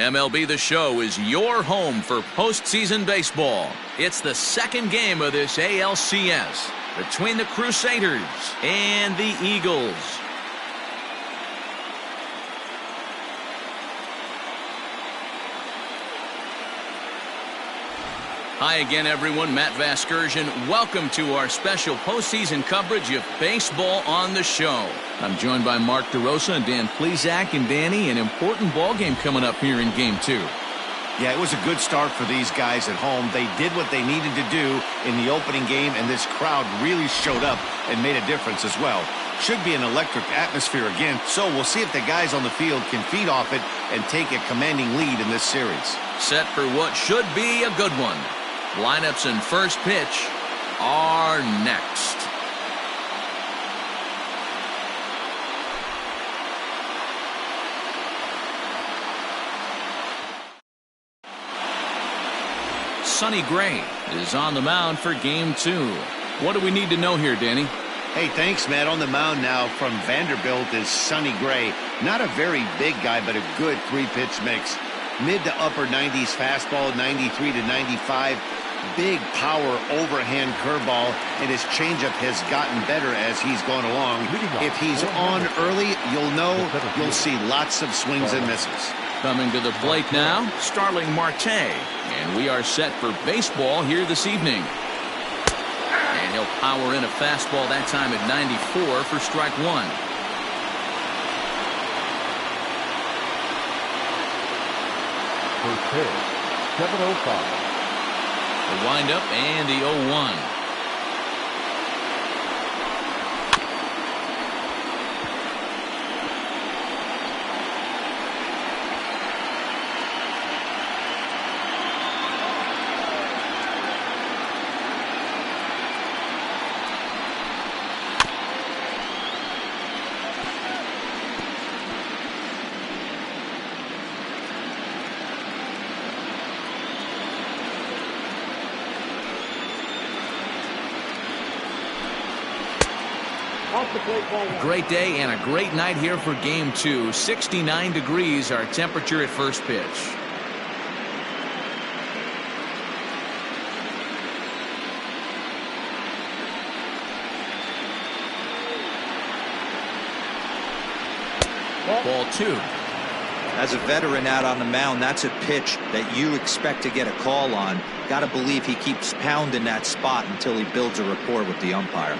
MLB The Show is your home for postseason baseball. It's the second game of this ALCS between the Crusaders and the Eagles. Hi again, everyone. Matt Vasgersian. Welcome to our special postseason coverage of Baseball on the Show. I'm joined by Mark DeRosa and Dan Plesac. And Danny, an important ball game coming up here in Game 2. Yeah, it was a good start for these guys at home. They did what they needed to do in the opening game, and this crowd really showed up and made a difference as well. Should be an electric atmosphere again, so we'll see if the guys on the field can feed off it and take a commanding lead in this series. Set for what should be a good one. Lineups and first pitch are next. Sonny Gray is on the mound for Game 2. What do we need to know here, Danny? Hey, thanks, Matt. On the mound now from Vanderbilt is Sonny Gray. Not a very big guy, but a good three-pitch mix. Mid to upper 90s fastball, 93 to 95. Big power overhand curveball, and his changeup has gotten better as he's gone along. If he's on early, you'll see lots of swings and misses. Coming to the plate now, Starling Marte, and we are set for baseball here this evening. And he'll power in a fastball that time at 94 for strike one. First pitch, 7:05. The windup and the 0-1. Great day and a great night here for Game 2. 69 degrees our temperature at first pitch. Ball 2. As a veteran out on the mound, that's a pitch that you expect to get a call on. Got to believe he keeps pounding that spot until he builds a rapport with the umpire.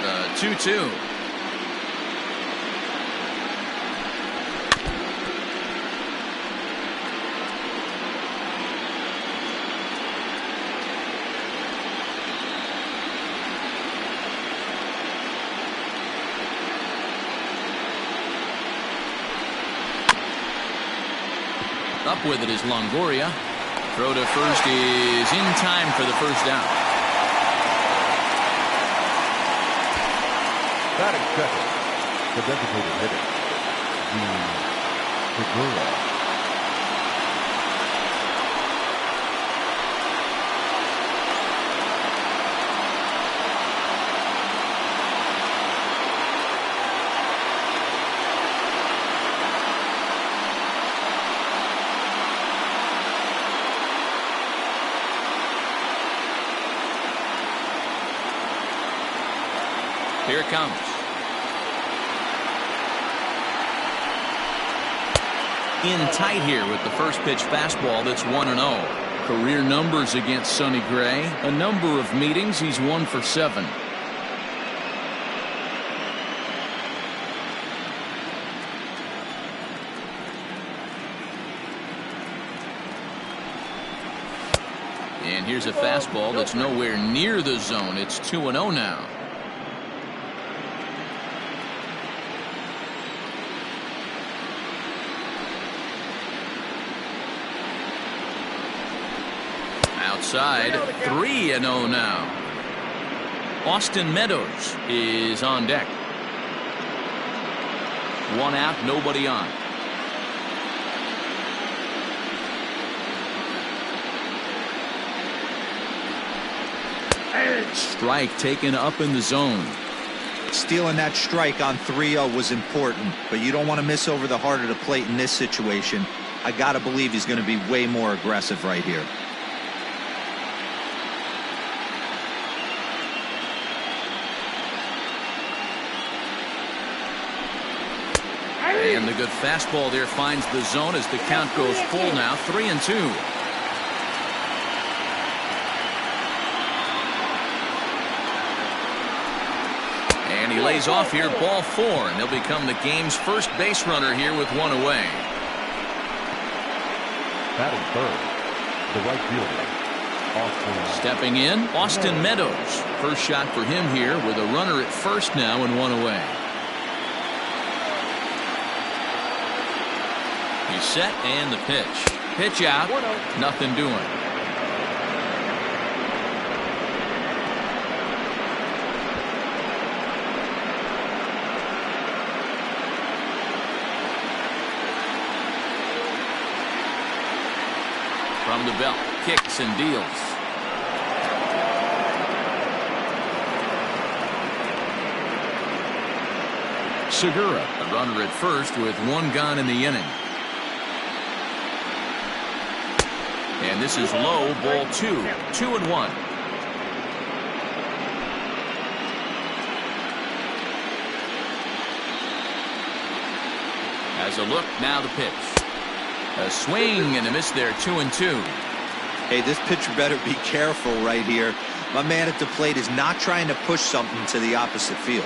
The 2-2. Up with it is Longoria. Throw to first is in time for the first down. Batting second, the designated hitter, Segura. Here it comes. In tight here with the first pitch fastball that's 1-0. Career numbers against Sonny Gray. A number of meetings. He's 1 for 7. And here's a fastball that's nowhere near the zone. It's 2-0 now. Outside, 3-0 now. Austin Meadows is on deck. One out, nobody on. Strike taken up in the zone. Stealing that strike on 3-0 was important, but you don't want to miss over the heart of the plate in this situation. I got to believe he's going to be way more aggressive right here. And the good fastball there finds the zone as the count goes full now, 3-2. And he lays off here, ball 4, and he'll become the game's first base runner here with 1 away. Batting third, the right fielder, Austin. Stepping in, Austin Meadows. First shot for him here with a runner at first now and 1 away. He's set and the pitch. Pitch out. Nothing doing. From the belt, kicks and deals. Segura, a runner at first with 1 gone in the inning. And this is low, ball 2, 2-1. As a look, now the pitch. A swing and a miss there, 2-2. Hey, this pitcher better be careful right here. My man at the plate is not trying to push something to the opposite field.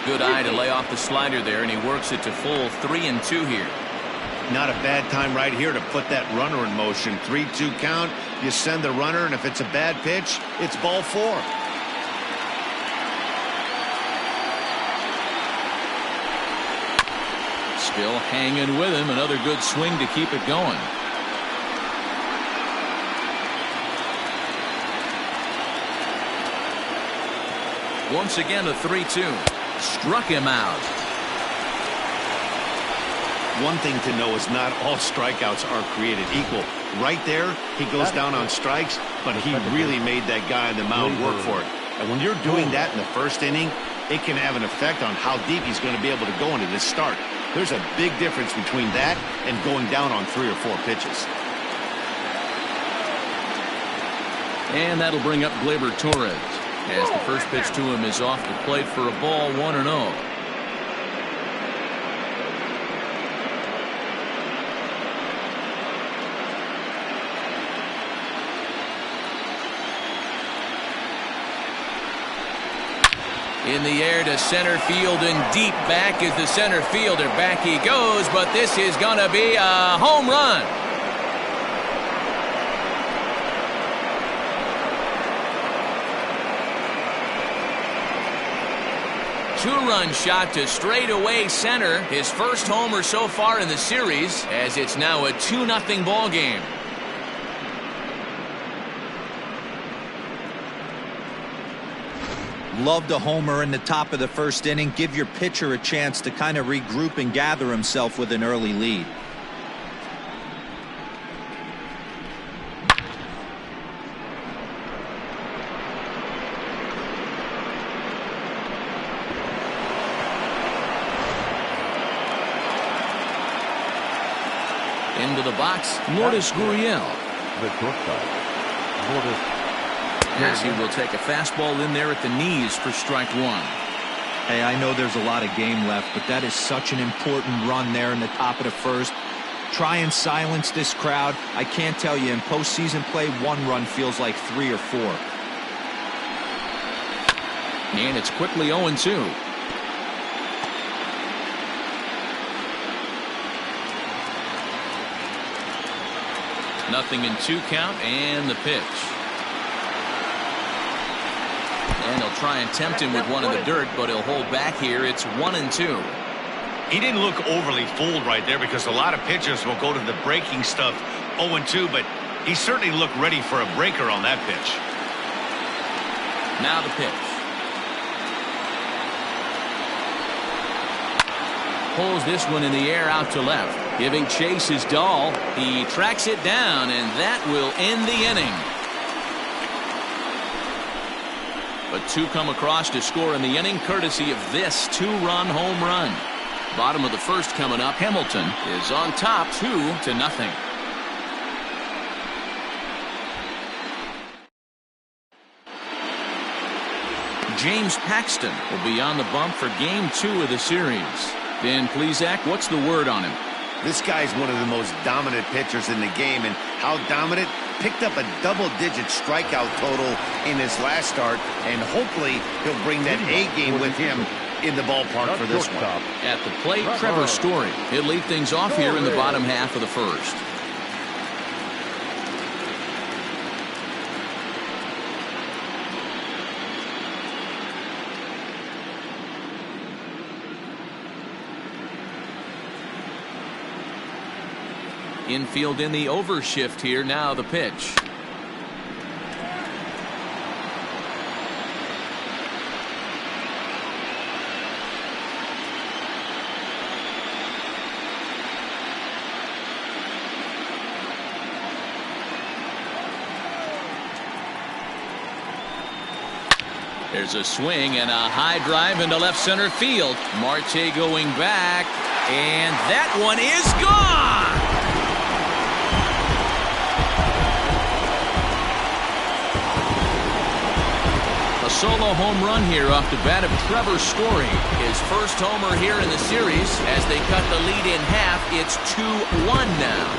Good eye to lay off the slider there, and he works it to full, 3-2 here. Not a bad time right here to put that runner in motion. 3-2 count. You send the runner, and if it's a bad pitch, it's ball 4. Still hanging with him. Another good swing to keep it going. Once again, a 3-2. Struck him out. One thing to know is not all strikeouts are created equal. Right there, he goes down on strikes, but he really made that guy on the mound work for it. And when you're doing that in the first inning, it can have an effect on how deep he's going to be able to go into this start. There's a big difference between that and going down on 3 or 4 pitches. And that'll bring up Gleyber Torres as the first pitch to him is off the plate for a ball, 1-0. In the air to center field and deep back is the center fielder. Back he goes, but this is going to be a home run. Two-run shot to straightaway center. His first homer so far in the series, as it's now a 2-0 ball game. Loved a homer in the top of the first inning. Give your pitcher a chance to kind of regroup and gather himself with an early lead. Into the box, Lourdes Gurriel. The shortstop, Lourdes. As he will take a fastball in there at the knees for strike 1. Hey, I know there's a lot of game left, but that is such an important run there in the top of the first. Try and silence this crowd. I can't tell you, in postseason play, 1 run feels like 3 or 4. And it's quickly 0-2. Nothing in 2 count, and the pitch. And he'll try and tempt him with one in the dirt, but he'll hold back here. It's 1-2. He didn't look overly fooled right there because a lot of pitchers will go to the breaking stuff 0-2, but he certainly looked ready for a breaker on that pitch. Now the pitch. Pulls this one in the air out to left. Giving chase is Dahl. He tracks it down, and that will end the inning. But two come across to score in the inning, courtesy of this two-run home run. Bottom of the first coming up. Hamilton is on top 2-0. James Paxton will be on the bump for game 2 of the series. Dan Plesac, what's the word on him? This guy's one of the most dominant pitchers in the game, and how dominant? Picked up a double-digit strikeout total in his last start, and hopefully he'll bring that A game with him in the ballpark for this one. At the plate, Trevor Story. He'll lead things off here in the bottom half of the first. Infield in the overshift here. Now the pitch. There's a swing and a high drive into left center field. Marte going back, and that one is gone. A solo home run here off the bat of Trevor Story. His first homer here in the series as they cut the lead in half. It's 2-1 now.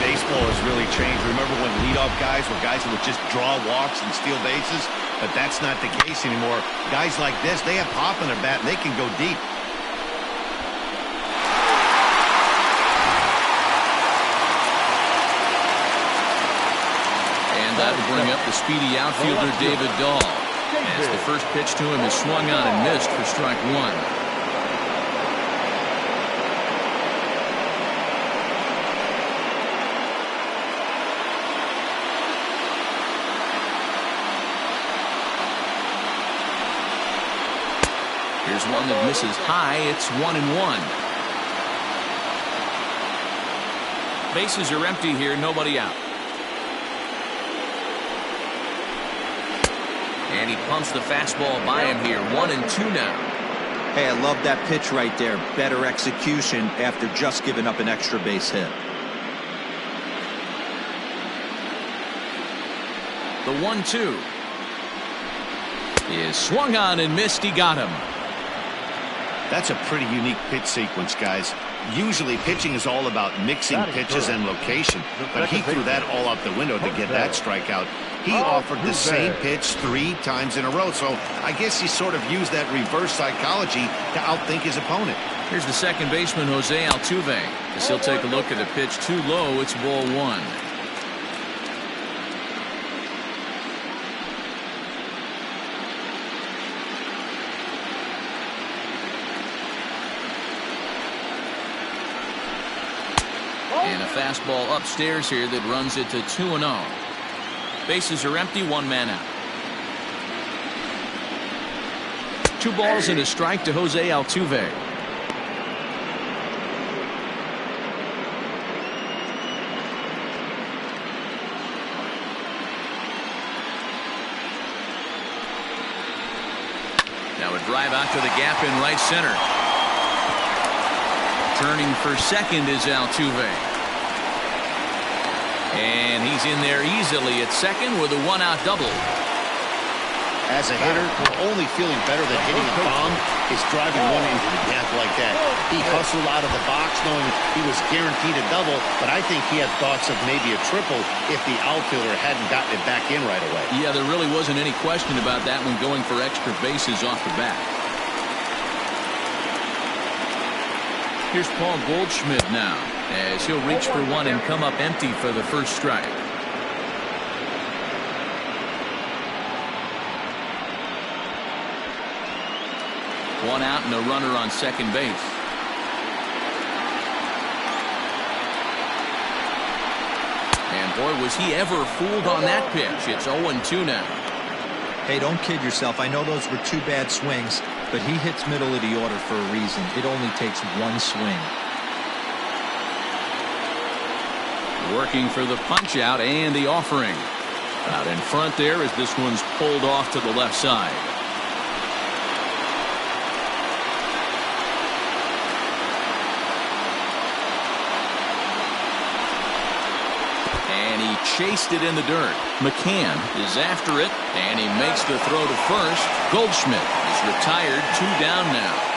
Baseball has really changed. Remember when leadoff guys were guys who would just draw walks and steal bases? But that's not the case anymore. Guys like this, they have pop in their bat and they can go deep. And that'll bring up the speedy outfielder David Dahl, as the first pitch to him is swung on and missed for strike one. Here's one that misses high. It's 1-1. Bases are empty here, nobody out. And he pumps the fastball by him here. 1-2 now. Hey, I love that pitch right there. Better execution after just giving up an extra base hit. The 1-2 is swung on and missed. He got him. That's a pretty unique pitch sequence, guys. Usually pitching is all about mixing pitches and location, but he threw that all out the window to get that strikeout. He offered the same pitch 3 times in a row, so I guess he sort of used that reverse psychology to outthink his opponent. Here's the second baseman, Jose Altuve. As he'll take a look at the pitch too low. It's ball 1. And a fastball upstairs here that runs it to 2-0. Bases are empty, 1 man out. 2 balls and a strike to Jose Altuve. Now a drive out to the gap in right center. Turning for second is Altuve. And he's in there easily at second with a 1-out double. As a hitter, we're only feeling better than hitting a bomb is driving one into the gap like that. He hustled out of the box knowing he was guaranteed a double, but I think he had thoughts of maybe a triple if the outfielder hadn't gotten it back in right away. Yeah, there really wasn't any question about that one, going for extra bases off the bat. Here's Paul Goldschmidt now, as he'll reach for one and come up empty for the first strike. One out and a runner on second base. And boy, was he ever fooled on that pitch. It's 0-2 now. Hey, don't kid yourself. I know those were 2 bad swings, but he hits middle of the order for a reason. It only takes 1 swing. Working for the punch out and the offering. Out in front there as this one's pulled off to the left side. And he chased it in the dirt. McCann is after it, and he makes the throw to first. Goldschmidt is retired, 2 down now.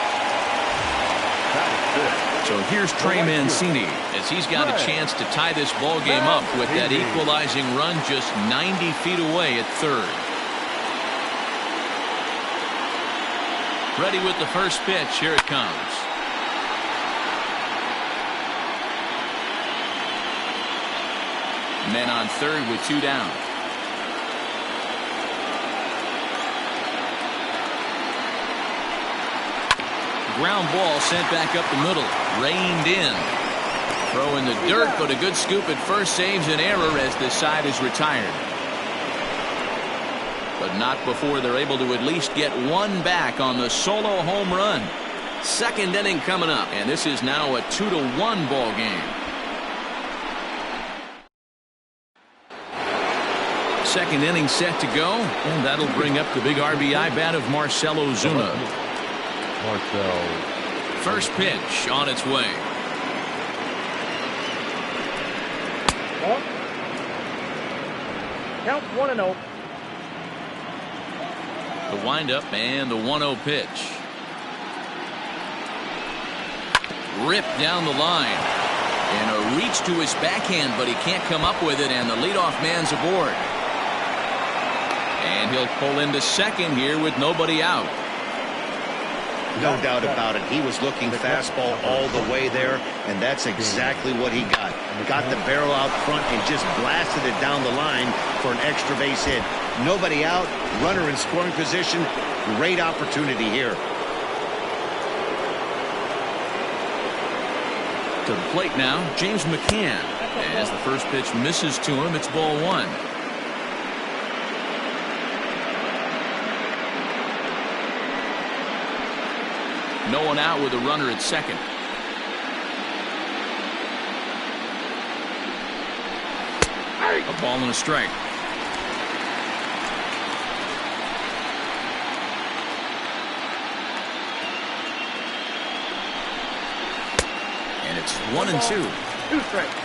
So here's Trey Mancini as he's got a chance to tie this ball game up with that equalizing run just 90 feet away at third. Ready with the first pitch. Here it comes. Men on third with 2 down. Ground ball sent back up the middle. Reined in. Throw in the dirt, but a good scoop at first saves an error as this side is retired. But not before they're able to at least get one back on the solo home run. Second inning coming up, and this is now a 2-1 ball game. Second inning set to go, and that'll bring up the big RBI bat of Marcell Ozuna. First pitch on its way. Count 1-0. The windup and the 1-0 pitch. Ripped down the line. And a reach to his backhand, but he can't come up with it, and the leadoff man's aboard. And he'll pull into second here with nobody out. No doubt about it. He was looking fastball all the way there, and that's exactly what he got. Got the barrel out front and just blasted it down the line for an extra base hit. Nobody out, runner in scoring position. Great opportunity here. To the plate now, James McCann. As the first pitch misses to him, it's ball 1. No one out with a runner at second. A ball and a strike. And it's 1-2. 2 strikes.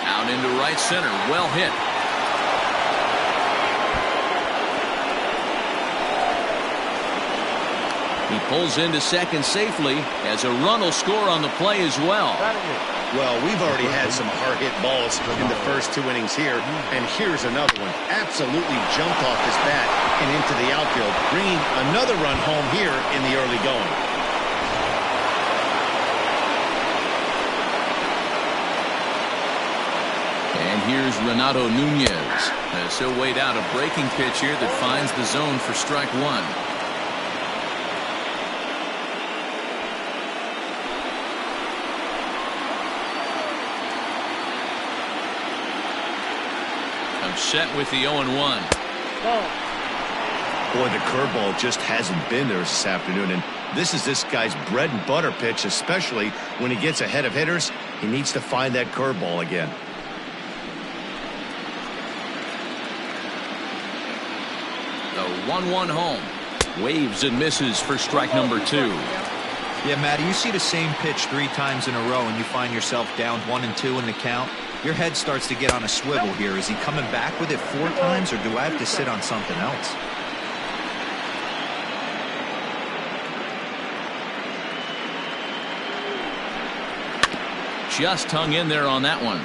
Out into right center. Well hit. He pulls into second safely as a run will score on the play as well. Well, we've already had some hard-hit balls in the first 2 innings here, and here's another one. Absolutely jumped off his bat and into the outfield, bringing another run home here in the early going. And here's Renato Nunez as he'll wait out a breaking pitch here that finds the zone for strike 1. Set with the 0-1. Boy, the curveball just hasn't been there this afternoon, and this is this guy's bread and butter pitch, especially when he gets ahead of hitters. He needs to find that curveball again. The 1-1 home. Waves and misses for strike number 2. Yeah, Matty, you see the same pitch 3 times in a row and you find yourself down 1-2 in the count. Your head starts to get on a swivel here. Is he coming back with it 4 times, or do I have to sit on something else? Just hung in there on that one.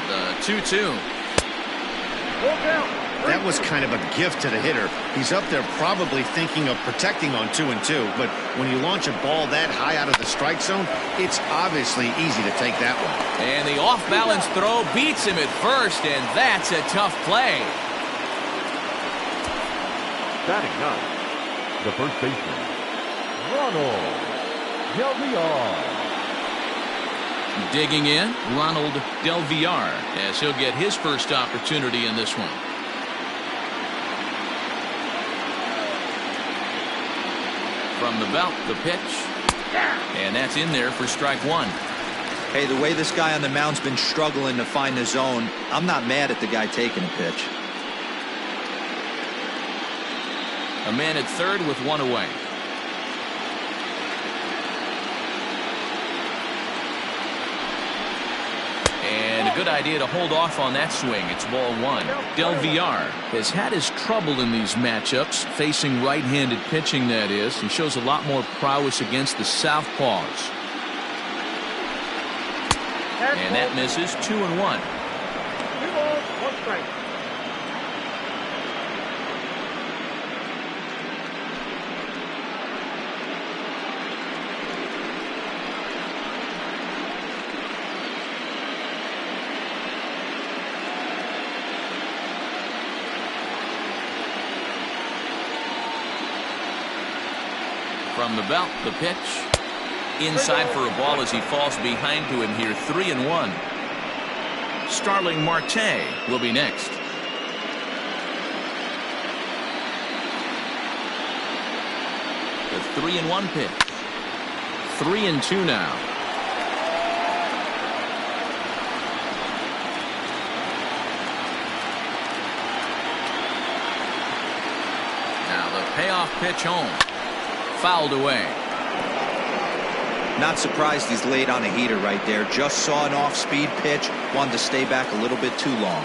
The 2-2. That was kind of a gift to the hitter. He's up there probably thinking of protecting on 2-2, but when you launch a ball that high out of the strike zone, it's obviously easy to take that one. And the off-balance throw beats him at first, and that's a tough play. Batting ninth, the first baseman, Ronald Guerrero. Digging in, Ronald Del Villar, as he'll get his first opportunity in this one. From the belt, the pitch. And that's in there for strike one. Hey, the way this guy on the mound's been struggling to find the zone, I'm not mad at the guy taking a pitch. A man at third with one away. And a good idea to hold off on that swing. It's ball one. Del Villar has had his trouble in these matchups, facing right-handed pitching, that is. He shows a lot more prowess against the southpaws. And that misses. 2-1. 2 balls, 1 strike. From the belt, the pitch. Inside for a ball as he falls behind to him here. 3-1. Starling Marte will be next. The 3-1 pitch. 3-2 now. Now the payoff pitch home. Fouled away. Not surprised he's laid on a heater right there. Just saw an off-speed pitch. Wanted to stay back a little bit too long.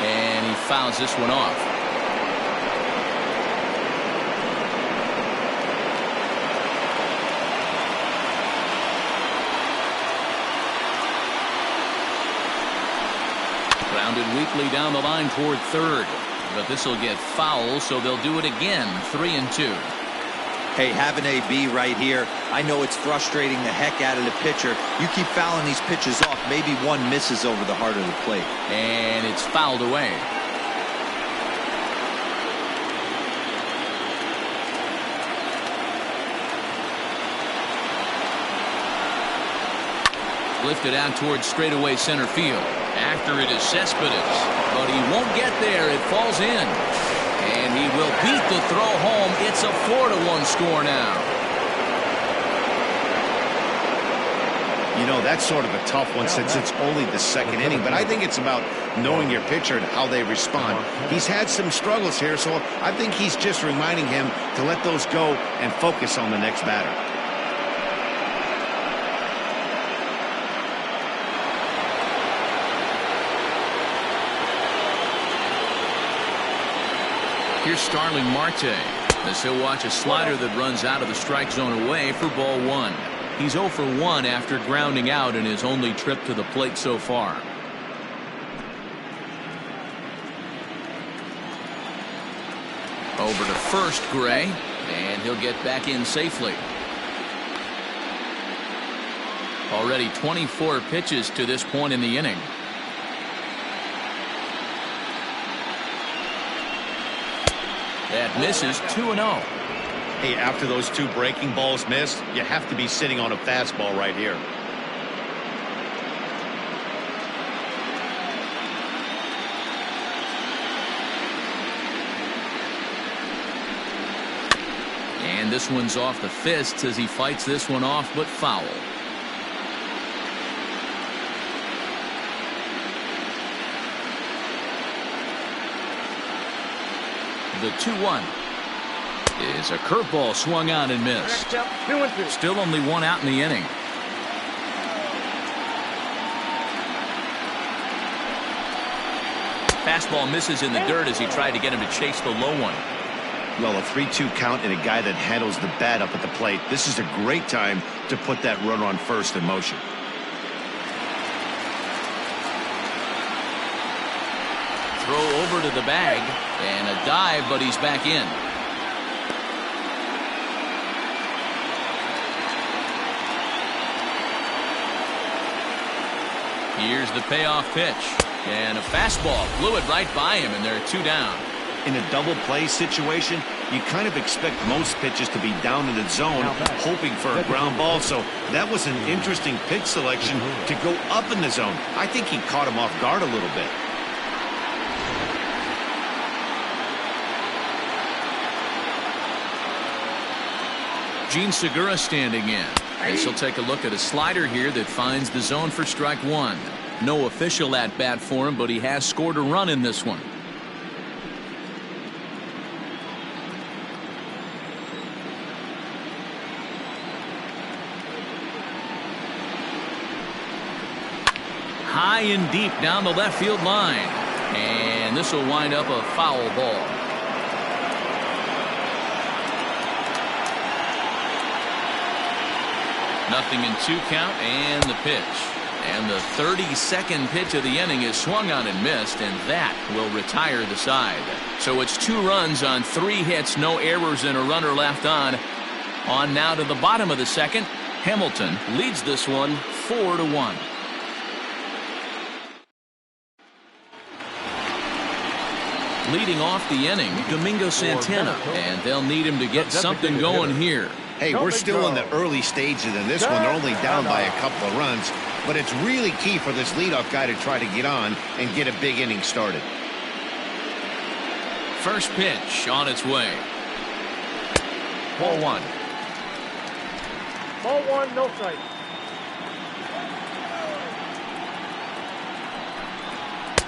And he fouls this one off. Grounded weakly down the line toward third. But this will get foul, so they'll do it again. 3-2. Hey, have an AB right here. I know it's frustrating the heck out of the pitcher. You keep fouling these pitches off. Maybe one misses over the heart of the plate. And it's fouled away. Lifted out towards straightaway center field. After it is Cespedes, but he won't get there. It falls in, and he will beat the throw home. It's a 4-1 score now. You know, that's sort of a tough one since it's only the second inning, but I think it's about knowing your pitcher and how they respond. He's had some struggles here, so I think he's just reminding him to let those go and focus on the next batter. Here's Starling Marte as he'll watch a slider that runs out of the strike zone away for ball one. He's 0 for 1 after grounding out in his only trip to the plate so far. Over to first, Gray, and he'll get back in safely. Already 24 pitches to this point in the inning. That misses. 2-0. Hey, after those 2 breaking balls missed, you have to be sitting on a fastball right here. And this one's off the fists as he fights this one off, but foul. The 2-1 is a curveball swung on and missed. Still only 1 out in the inning. Fastball misses in the dirt as he tried to get him to chase the low one. Well, a 3-2 count and a guy that handles the bat up at the plate. This is a great time to put that runner on first in motion. Throw over to the bag and a dive, but he's back in. Here's the payoff pitch, and a fastball blew it right by him, and there are 2 down. In a double play situation, you kind of expect most pitches to be down in the zone, hoping for a ground ball. So that was an interesting pitch selection to go up in the zone. I think he caught him off guard a little bit. Gene Segura standing in. This will take a look at a slider here that finds the zone for strike one. No official at bat for him, but he has scored a run in this one. High and deep down the left field line. And this will wind up a foul ball. Nothing in 2 count and the pitch. And the 32nd pitch of the inning is swung on and missed, and that will retire the side. So it's 2 runs on 3 hits, no errors, and a runner left on. On now to the bottom of the second. Hamilton leads this one 4-1. Leading off the inning, Domingo Santana, and they'll need him to get something going here. Hey, we're still in the early stages of this one. They're only down by a couple of runs, but it's really key for this leadoff guy to try to get on and get a big inning started. First pitch on its way. Ball 1. Ball 1, no strike.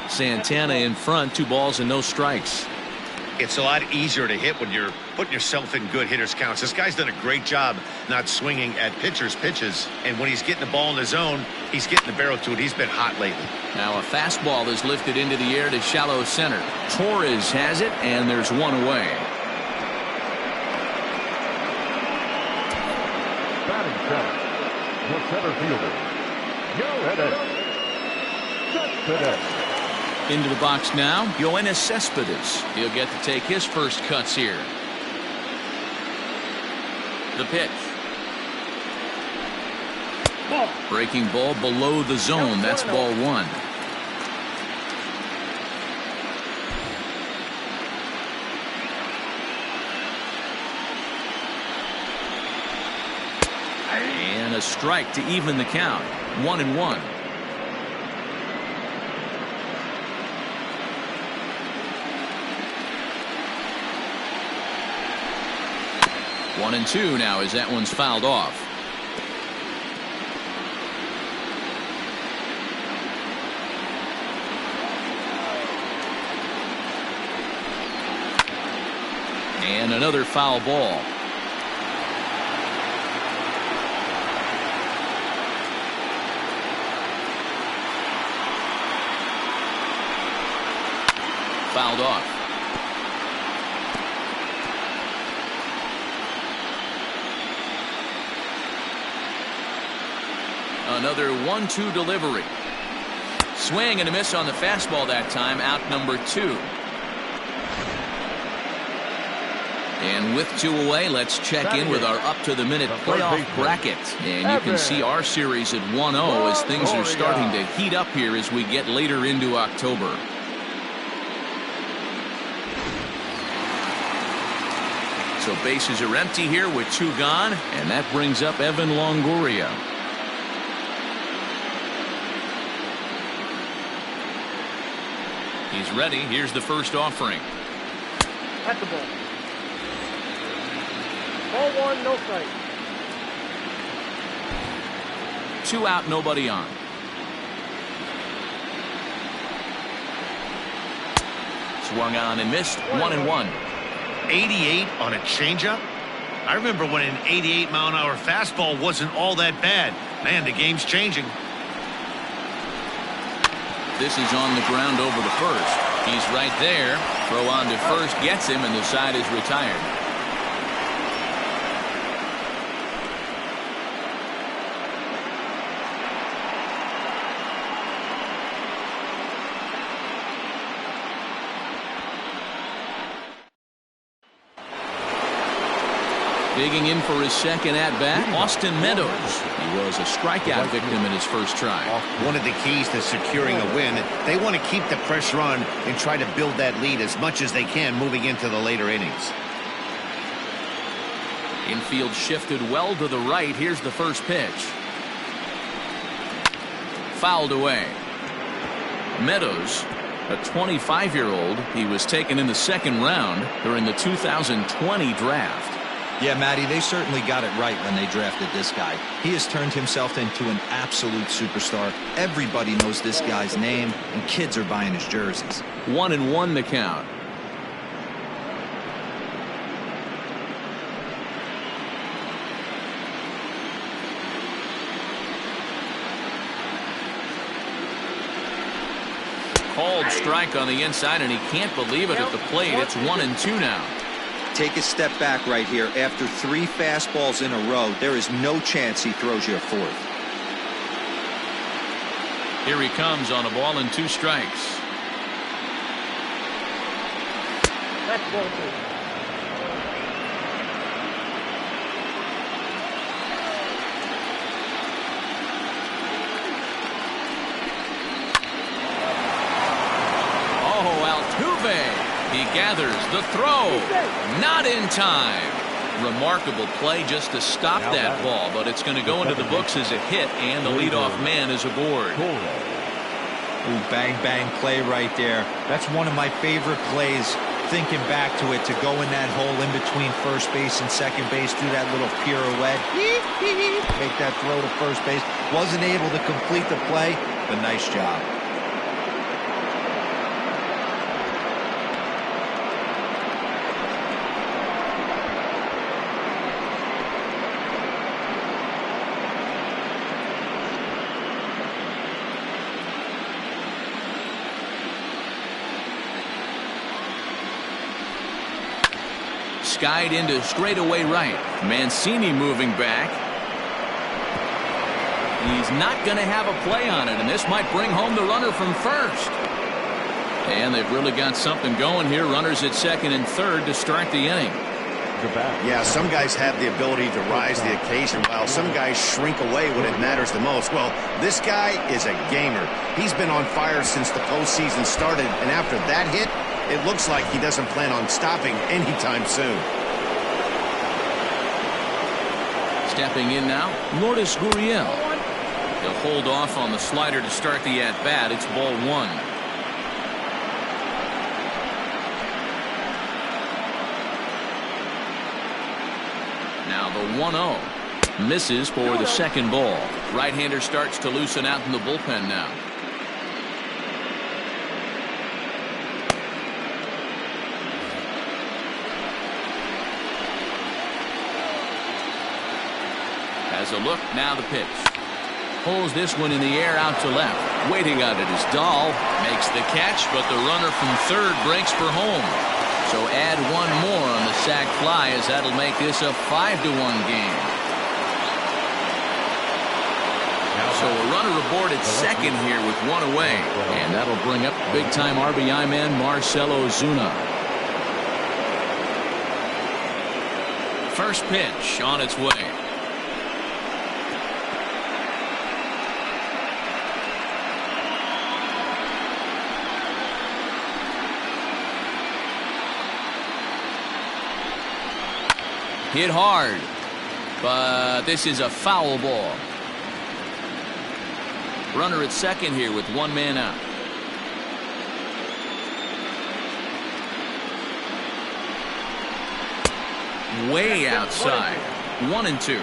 Santana in front, 2 balls and no strikes. It's a lot easier to hit when you're putting yourself in good hitters counts. This guy's done a great job not swinging at pitchers' pitches, and when he's getting the ball in the zone, he's getting the barrel to it. He's been hot lately. Now a fastball is lifted into the air to shallow center. Torres has it, and there's 1 away. Batting center, the center fielder, Cespedes. Into the box now, Yoenis Cespedes. He'll get to take his first cuts here. The pitch. Ball. Breaking ball below the zone. That's ball 1. And a strike to even the count. 1-1. One and 2 now as that one's fouled off. And another foul ball. Fouled off. Another 1-2 delivery. Swing and a miss on the fastball that time. Out number 2. And with 2 away, let's check in with our up-to-the-minute playoff bracket. And you can see our series at 1-0 as things are starting to heat up here as we get later into October. So bases are empty here with 2 gone, and that brings up Evan Longoria. He's ready. Here's the first offering. At the ball. Ball 1, no strike. 2 out, nobody on. Swung on and missed. 1-1. 88 on a changeup? I remember when an 88-mile-an-hour fastball wasn't all that bad. Man, the game's changing. This is on the ground over to first. He's right there. Throw on to first gets him, and the side is retired. Digging in for his second at-bat, Austin Meadows. He was a strikeout victim in his first try. One of the keys to securing a win, they want to keep the pressure on and try to build that lead as much as they can moving into the later innings. Infield shifted well to the right. Here's the first pitch. Fouled away. Meadows, a 25-year-old, he was taken in the second round during the 2020 draft. Yeah, Matty, they certainly got it right when they drafted this guy. He has turned himself into an absolute superstar. Everybody knows this guy's name, and kids are buying his jerseys. 1-1 the count. Called strike on the inside, and he can't believe it at the plate. It's 1-2 now. Take a step back right here. After 3 fastballs in a row, there is no chance he throws you a fourth. Here he comes on a ball and 2 strikes. That's ball 2. He gathers the throw. Not in time. Remarkable play just to stop that ball, but it's going to go into the books as a hit, and the leadoff man is aboard. Ooh, bang, bang play right there. That's one of my favorite plays, thinking back to it, to go in that hole in between first base and second base, do that little pirouette, make that throw to first base. Wasn't able to complete the play, but nice job. Skied into straightaway right. Mancini moving back. He's not going to have a play on it, and this might bring home the runner from first. And they've really got something going here. Runners at second and third to start the inning. Yeah, some guys have the ability to rise the occasion, while some guys shrink away when it matters the most. Well, this guy is a gamer. He's been on fire since the postseason started, and after that hit, it looks like he doesn't plan on stopping anytime soon. Stepping in now, Gurriel. He'll hold off on the slider to start the at-bat. It's ball 1. Now the 1-0. Misses for the second ball. Right-hander starts to loosen out in the bullpen now. Has a look, now the pitch. Pulls this one in the air out to left. Waiting on it is Dahl. Makes the catch, but the runner from third breaks for home. So add 1 more on the sac fly, as that'll make this a 5-1 game. So a runner aboard at second here with 1 away. And that'll bring up big-time RBI man Marcell Ozuna. First pitch on its way. Hit hard, but this is a foul ball. Runner at second here with 1 man out. Way outside. 1-2.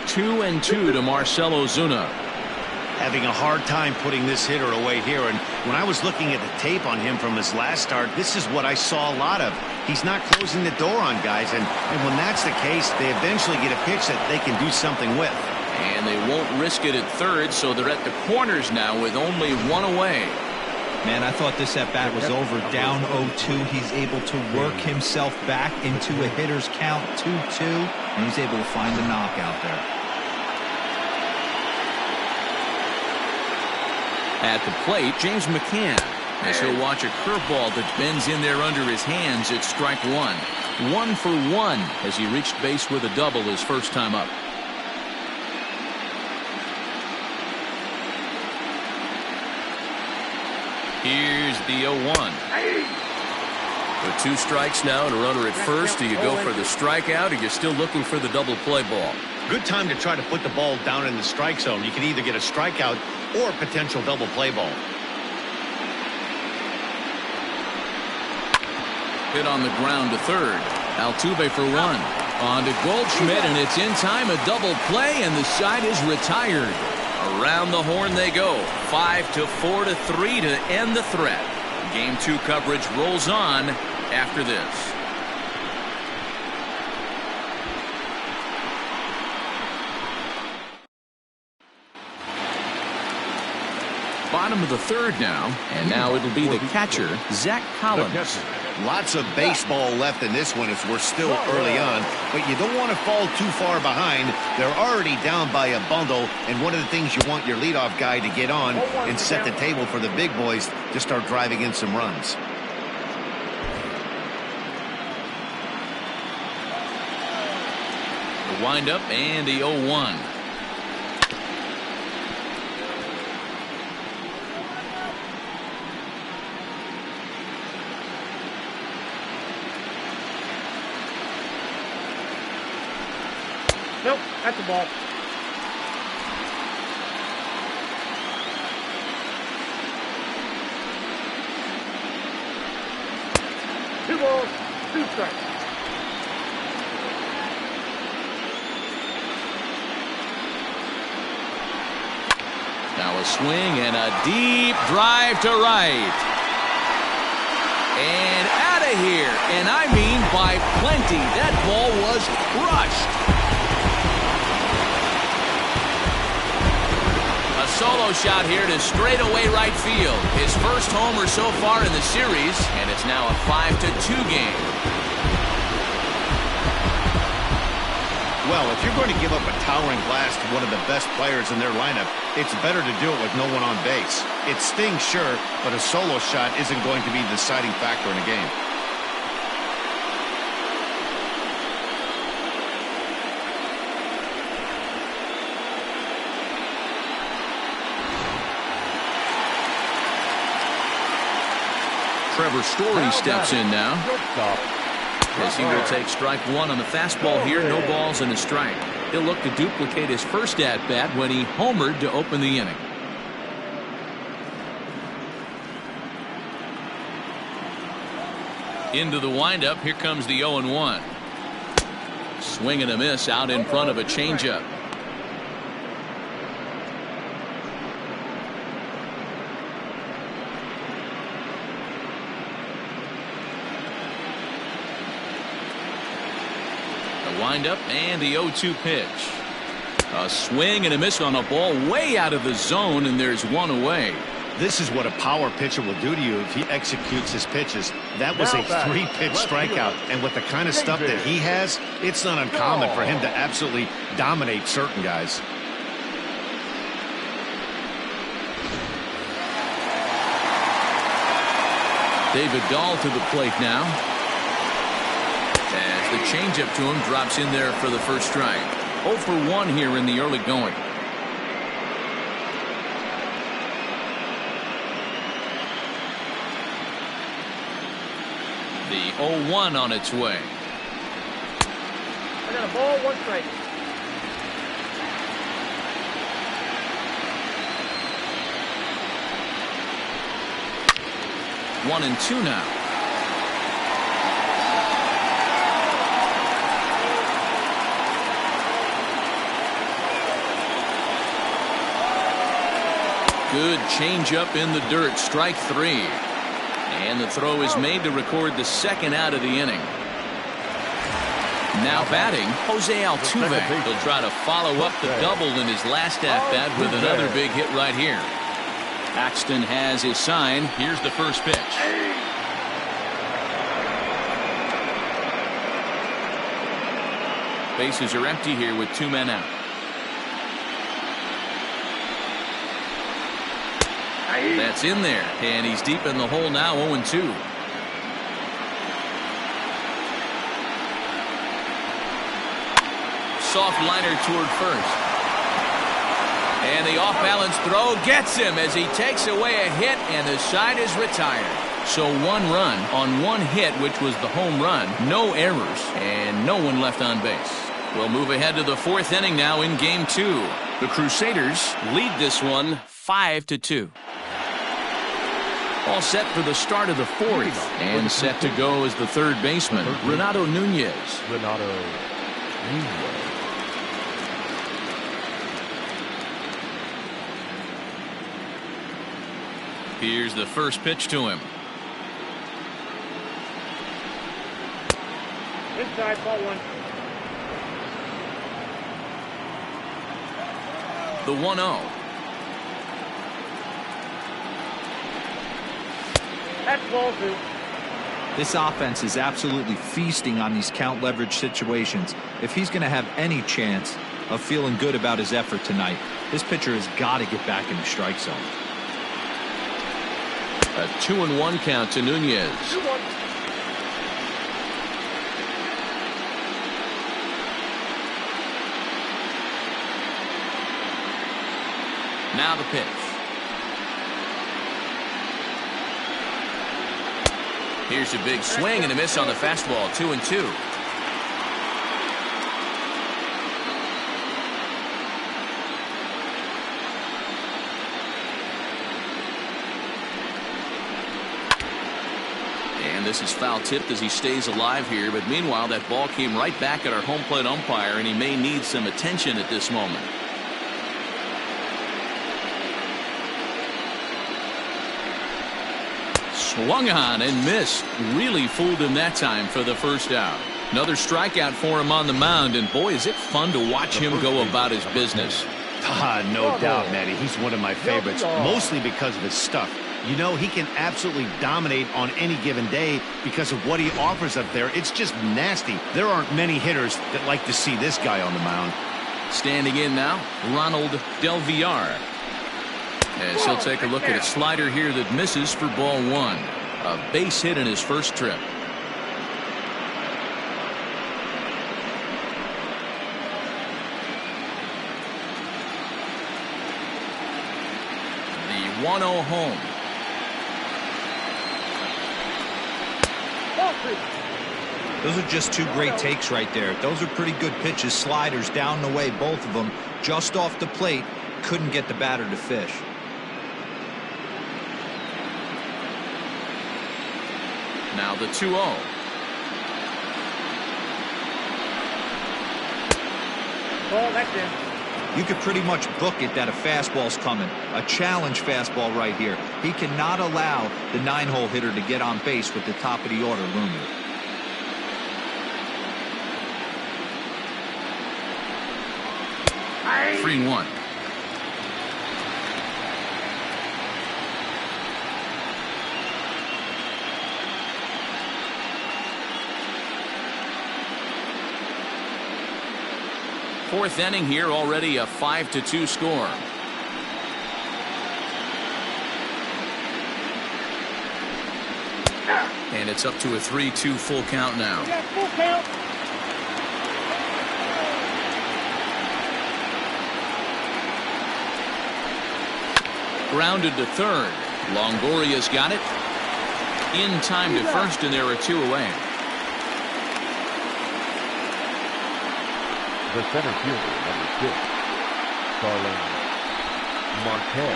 Two and 2 to Marcell Ozuna. Having a hard time putting this hitter away here, and when I was looking at the tape on him from his last start, this is what I saw a lot of. He's not closing the door on guys, and when that's the case, they eventually get a pitch that they can do something with. And they won't risk it at third, so they're at the corners now with only 1 away. Man, I thought this at-bat was over. Down 0-2. He's able to work himself back into a hitter's count, 2-2, and he's able to find a knockout there. At the plate, James McCann. As he'll watch a curveball that bends in there under his hands at strike one. 1 for 1 as he reached base with a double his first time up. Here's the 0-1. With 2 strikes now and a runner at first, do you go for the strikeout or you're still looking for the double play ball? Good time to try to put the ball down in the strike zone. You can either get a strikeout or a potential double play ball. Hit on the ground to third. Altuve for 1. On to Goldschmidt, and it's in time. A double play, and the side is retired. Around the horn they go. 5-4-3 to end the threat. Game 2 coverage rolls on after this. Bottom of the third now, and now it'll be the catcher, Zach Collins. Lots of baseball left in this one as we're still early on, but you don't want to fall too far behind. They're already down by a bundle, and one of the things you want your leadoff guy to get on and set the table for the big boys to start driving in some runs. The windup and the 0-1. Nope, that's a ball. Two balls, 2 strikes. Now a swing and a deep drive to right. And out of here. And I mean by plenty. That ball was crushed. A solo shot here to straightaway right field. His first homer so far in the series, and it's now a 5-2 game. Well, if you're going to give up a towering blast to one of the best players in their lineup, it's better to do it with no one on base. It stings, sure, but a solo shot isn't going to be the deciding factor in a game. Trevor Story steps in now. As he will take strike 1 on the fastball here. No balls and a strike. He'll look to duplicate his first at-bat when he homered to open the inning. Into the windup. Here comes the 0-1. Swing and a miss out in front of a changeup. Windup and the 0-2 pitch. A swing and a miss on a ball way out of the zone, and there's one away. This is what a power pitcher will do to you if he executes his pitches. That was a 3-pitch strikeout, and with the kind of stuff that he has, it's not uncommon for him to absolutely dominate certain guys. David Dahl to the plate now. As the changeup to him drops in there for the first strike. 0 for 1 here in the early going. The 0-1 on its way. I got a ball, 1 strike. One and 2 now. Good changeup in the dirt. Strike 3. And the throw is made to record the second out of the inning. Now batting, Jose Altuve. He'll try to follow up the double in his last at-bat with another big hit right here. Paxton has his sign. Here's the first pitch. Bases are empty here with 2 men out. That's in there, and he's deep in the hole now, 0-2. Soft liner toward first. And the off-balance throw gets him as he takes away a hit, and the side is retired. So 1 run on 1 hit, which was the home run. No errors, and no one left on base. We'll move ahead to the 4th inning now in Game 2. The Crusaders lead this one 5-2. All set for the start of the 4th, and set to go as the 3rd baseman, Renato Nunez. Renato Nunez. Here's the first pitch to him. Inside, ball 1. The 1-0. That's ball 2. This offense is absolutely feasting on these count leverage situations. If he's going to have any chance of feeling good about his effort tonight, this pitcher has got to get back in the strike zone. A 2-1 count to Nunez. 2-1. Now the pitch. Here's a big swing and a miss on the fastball. 2-2. And this is foul tipped as he stays alive here. But meanwhile, that ball came right back at our home plate umpire, and he may need some attention at this moment. Swung on and missed. Really fooled him that time for the first out. Another strikeout for him on the mound, and boy, is it fun to watch him go about his business. No doubt, Matty. He's one of my favorites, mostly because of his stuff. You know, he can absolutely dominate on any given day because of what he offers up there. It's just nasty. There aren't many hitters that like to see this guy on the mound. Standing in now, Ronald Del Villar. As he'll take a look at a slider here that misses for ball 1. A base hit in his first trip. The 1-0 home. Those are just 2 great takes right there. Those are pretty good pitches. Sliders down the way, both of them. Just off the plate. Couldn't get the batter to fish. Now the 2-0. Ball, that's in. You could pretty much book it that a fastball's coming. A challenge fastball right here. He cannot allow the 9-hole hitter to get on base with the top of the order looming. Aye. 3-1. Fourth inning here, already a 5-2 score. And it's up to a 3-2 full count now. Yeah, full count. Grounded to third. Longoria's got it. In time to first, and there are 2 away. The center fielder, number 6, Starling Marte.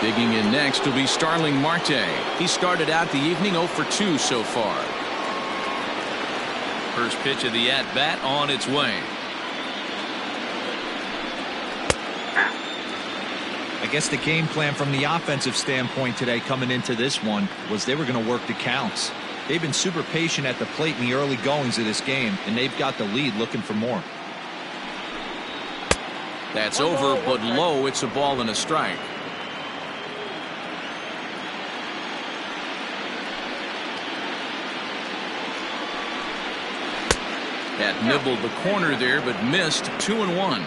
Digging in next will be Starling Marte. He started out the evening 0 for 2 so far. First pitch of the at-bat on its way. I guess the game plan from the offensive standpoint today coming into this one was they were going to work the counts. They've been super patient at the plate in the early goings of this game, and they've got the lead looking for more. That's over, but low. It's a ball and a strike. That nibbled the corner there, but missed. 2-1.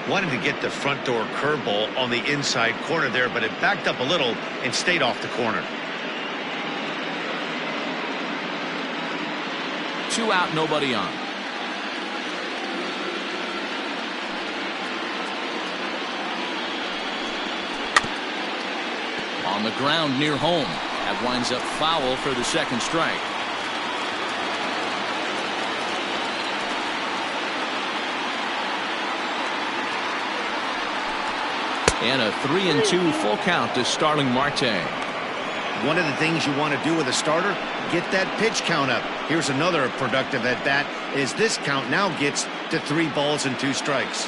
Wanted to get the front door curveball on the inside corner there, but it backed up a little and stayed off the corner. 2 out, nobody on. On the ground near home. That winds up foul for the second strike. And a 3-2 full count to Starling Marte. One of the things you want to do with a starter, get that pitch count up. Here's another productive at bat, as this count now gets to 3 balls and 2 strikes.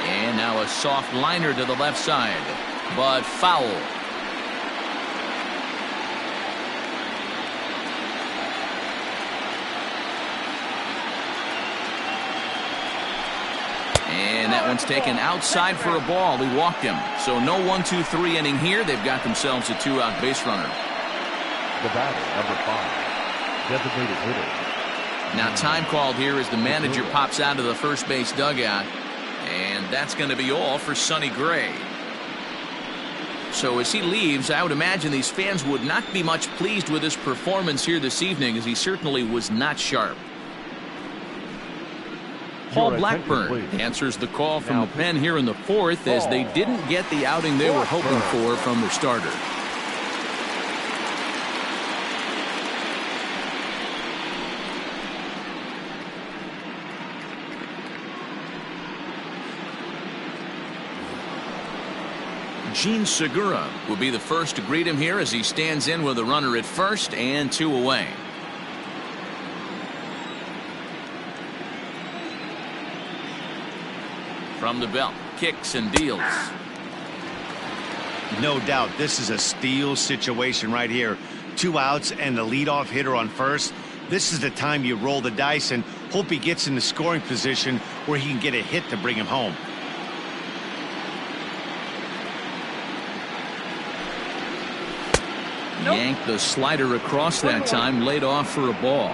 And now a soft liner to the left side, but foul. And that one's taken outside for a ball. He walked him. So no 1-2-3 inning here. They've got themselves a 2-out base runner. The batter, number 5, designated hitter. Now time called here as the manager pops out of the first base dugout. And that's going to be all for Sonny Gray. So as he leaves, I would imagine these fans would not be much pleased with his performance here this evening, as he certainly was not sharp. Paul Blackburn answers the call from the pen here in the 4th, as they didn't get the outing they were hoping for from their starter. Gene Segura will be the first to greet him here as he stands in with a runner at first and 2 away. From the belt, kicks and deals. No doubt this is a steal situation right here. 2 outs and the leadoff hitter on first. This is the time you roll the dice and hope he gets in the scoring position where he can get a hit to bring him home. Yanked the slider across that time, laid off for a ball.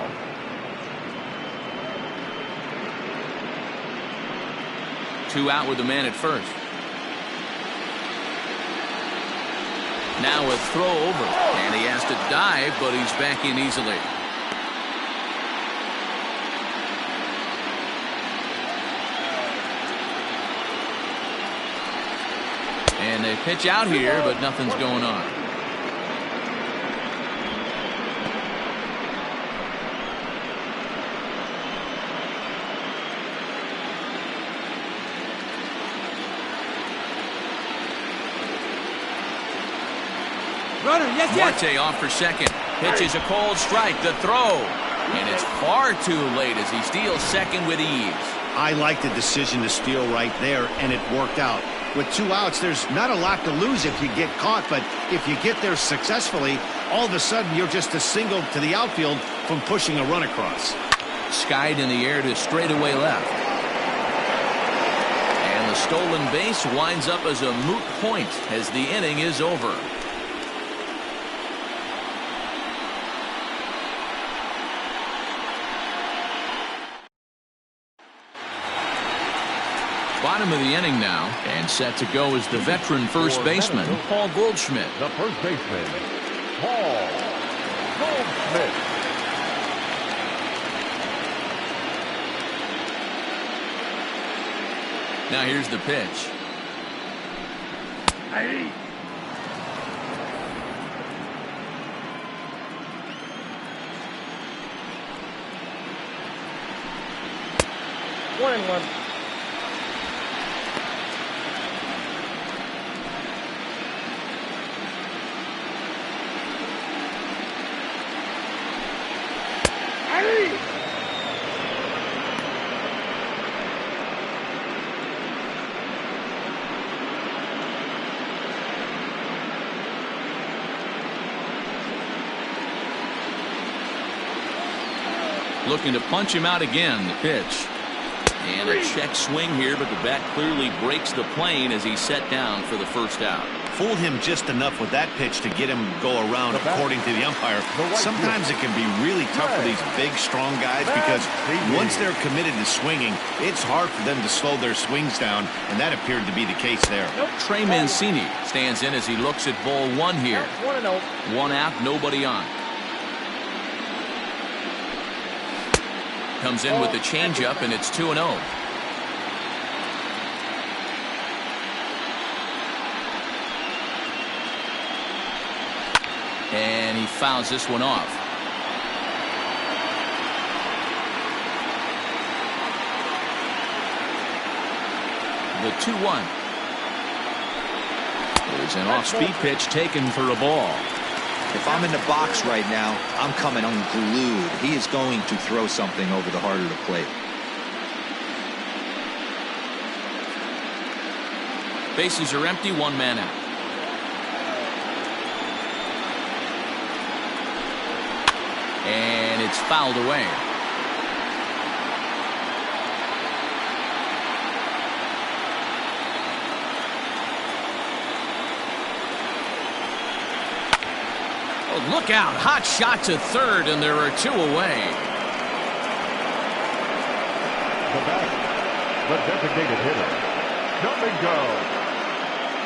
Two out with the man at first. Now a throw over, and he has to dive, but he's back in easily. And they pitch out here, but nothing's going on. Runner, yes, yes. Marte off for second. Pitches a cold strike. The throw. And it's far too late as he steals second with ease. I like the decision to steal right there, and it worked out. With 2 outs, there's not a lot to lose if you get caught, but if you get there successfully, all of a sudden you're just a single to the outfield from pushing a run across. Skied in the air to straightaway left. And the stolen base winds up as a moot point as the inning is over. Bottom of the inning now, and set to go is the veteran first baseman, Paul Goldschmidt. The first baseman, Paul Goldschmidt. Now here's the pitch. Hey. 1-1. Looking to punch him out again. The pitch. And a check swing here, but the bat clearly breaks the plane as he's set down for the first out. Fooled him just enough with that pitch to get him go around, according to the umpire. Sometimes it can be really tough for these big, strong guys because once they're committed to swinging, it's hard for them to slow their swings down, and that appeared to be the case there. Trey Mancini stands in as he looks at ball one here. 1-0. One out, nobody on. Comes in with the changeup, and it's 2-0. And he fouls this one off. The 2-1. There's an off-speed pitch taken for a ball. If I'm in the box right now, I'm coming unglued. He is going to throw something over the heart of the plate. Bases are empty, one man out. And it's fouled away. Look out. Hot shot to third, and there are two away. The batter, the designated hitter, Domingo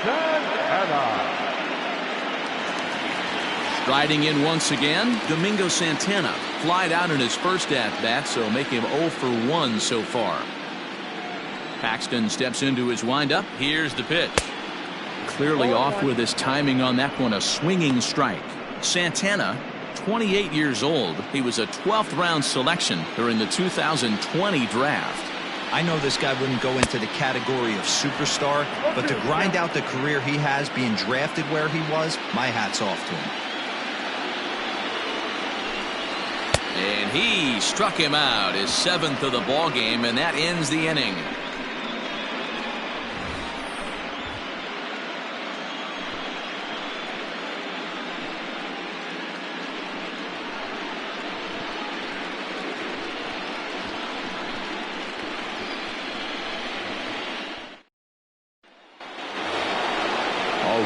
Santana. Striding in once again, Domingo Santana. Flied out in his first at-bat, so make him 0 for 1 so far. Paxton steps into his windup. Here's the pitch. Clearly off with his timing on that one. A swinging strike. Santana, 28 years old. He was a 12th round selection during the 2020 draft. I know this guy wouldn't go into the category of superstar, but to grind out the career he has being drafted where he was, my hat's off to him. And he struck him out, his 7th of the ball game, and that ends the inning.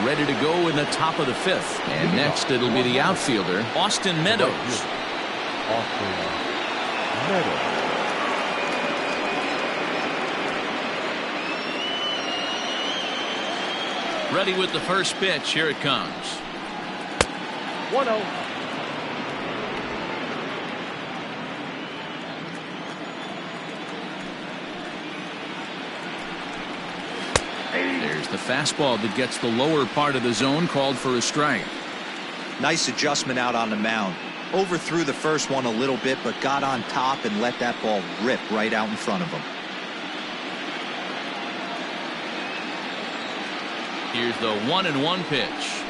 Ready to go in the top of the 5th. And next it'll be the outfielder, Austin Meadows. Austin Meadows. Ready with the first pitch. Here it comes. 1-0. There's the fastball that gets the lower part of the zone, called for a strike. Nice adjustment out on the mound. Overthrew the first one a little bit, but got on top and let that ball rip right out in front of him. Here's the 1-1 pitch.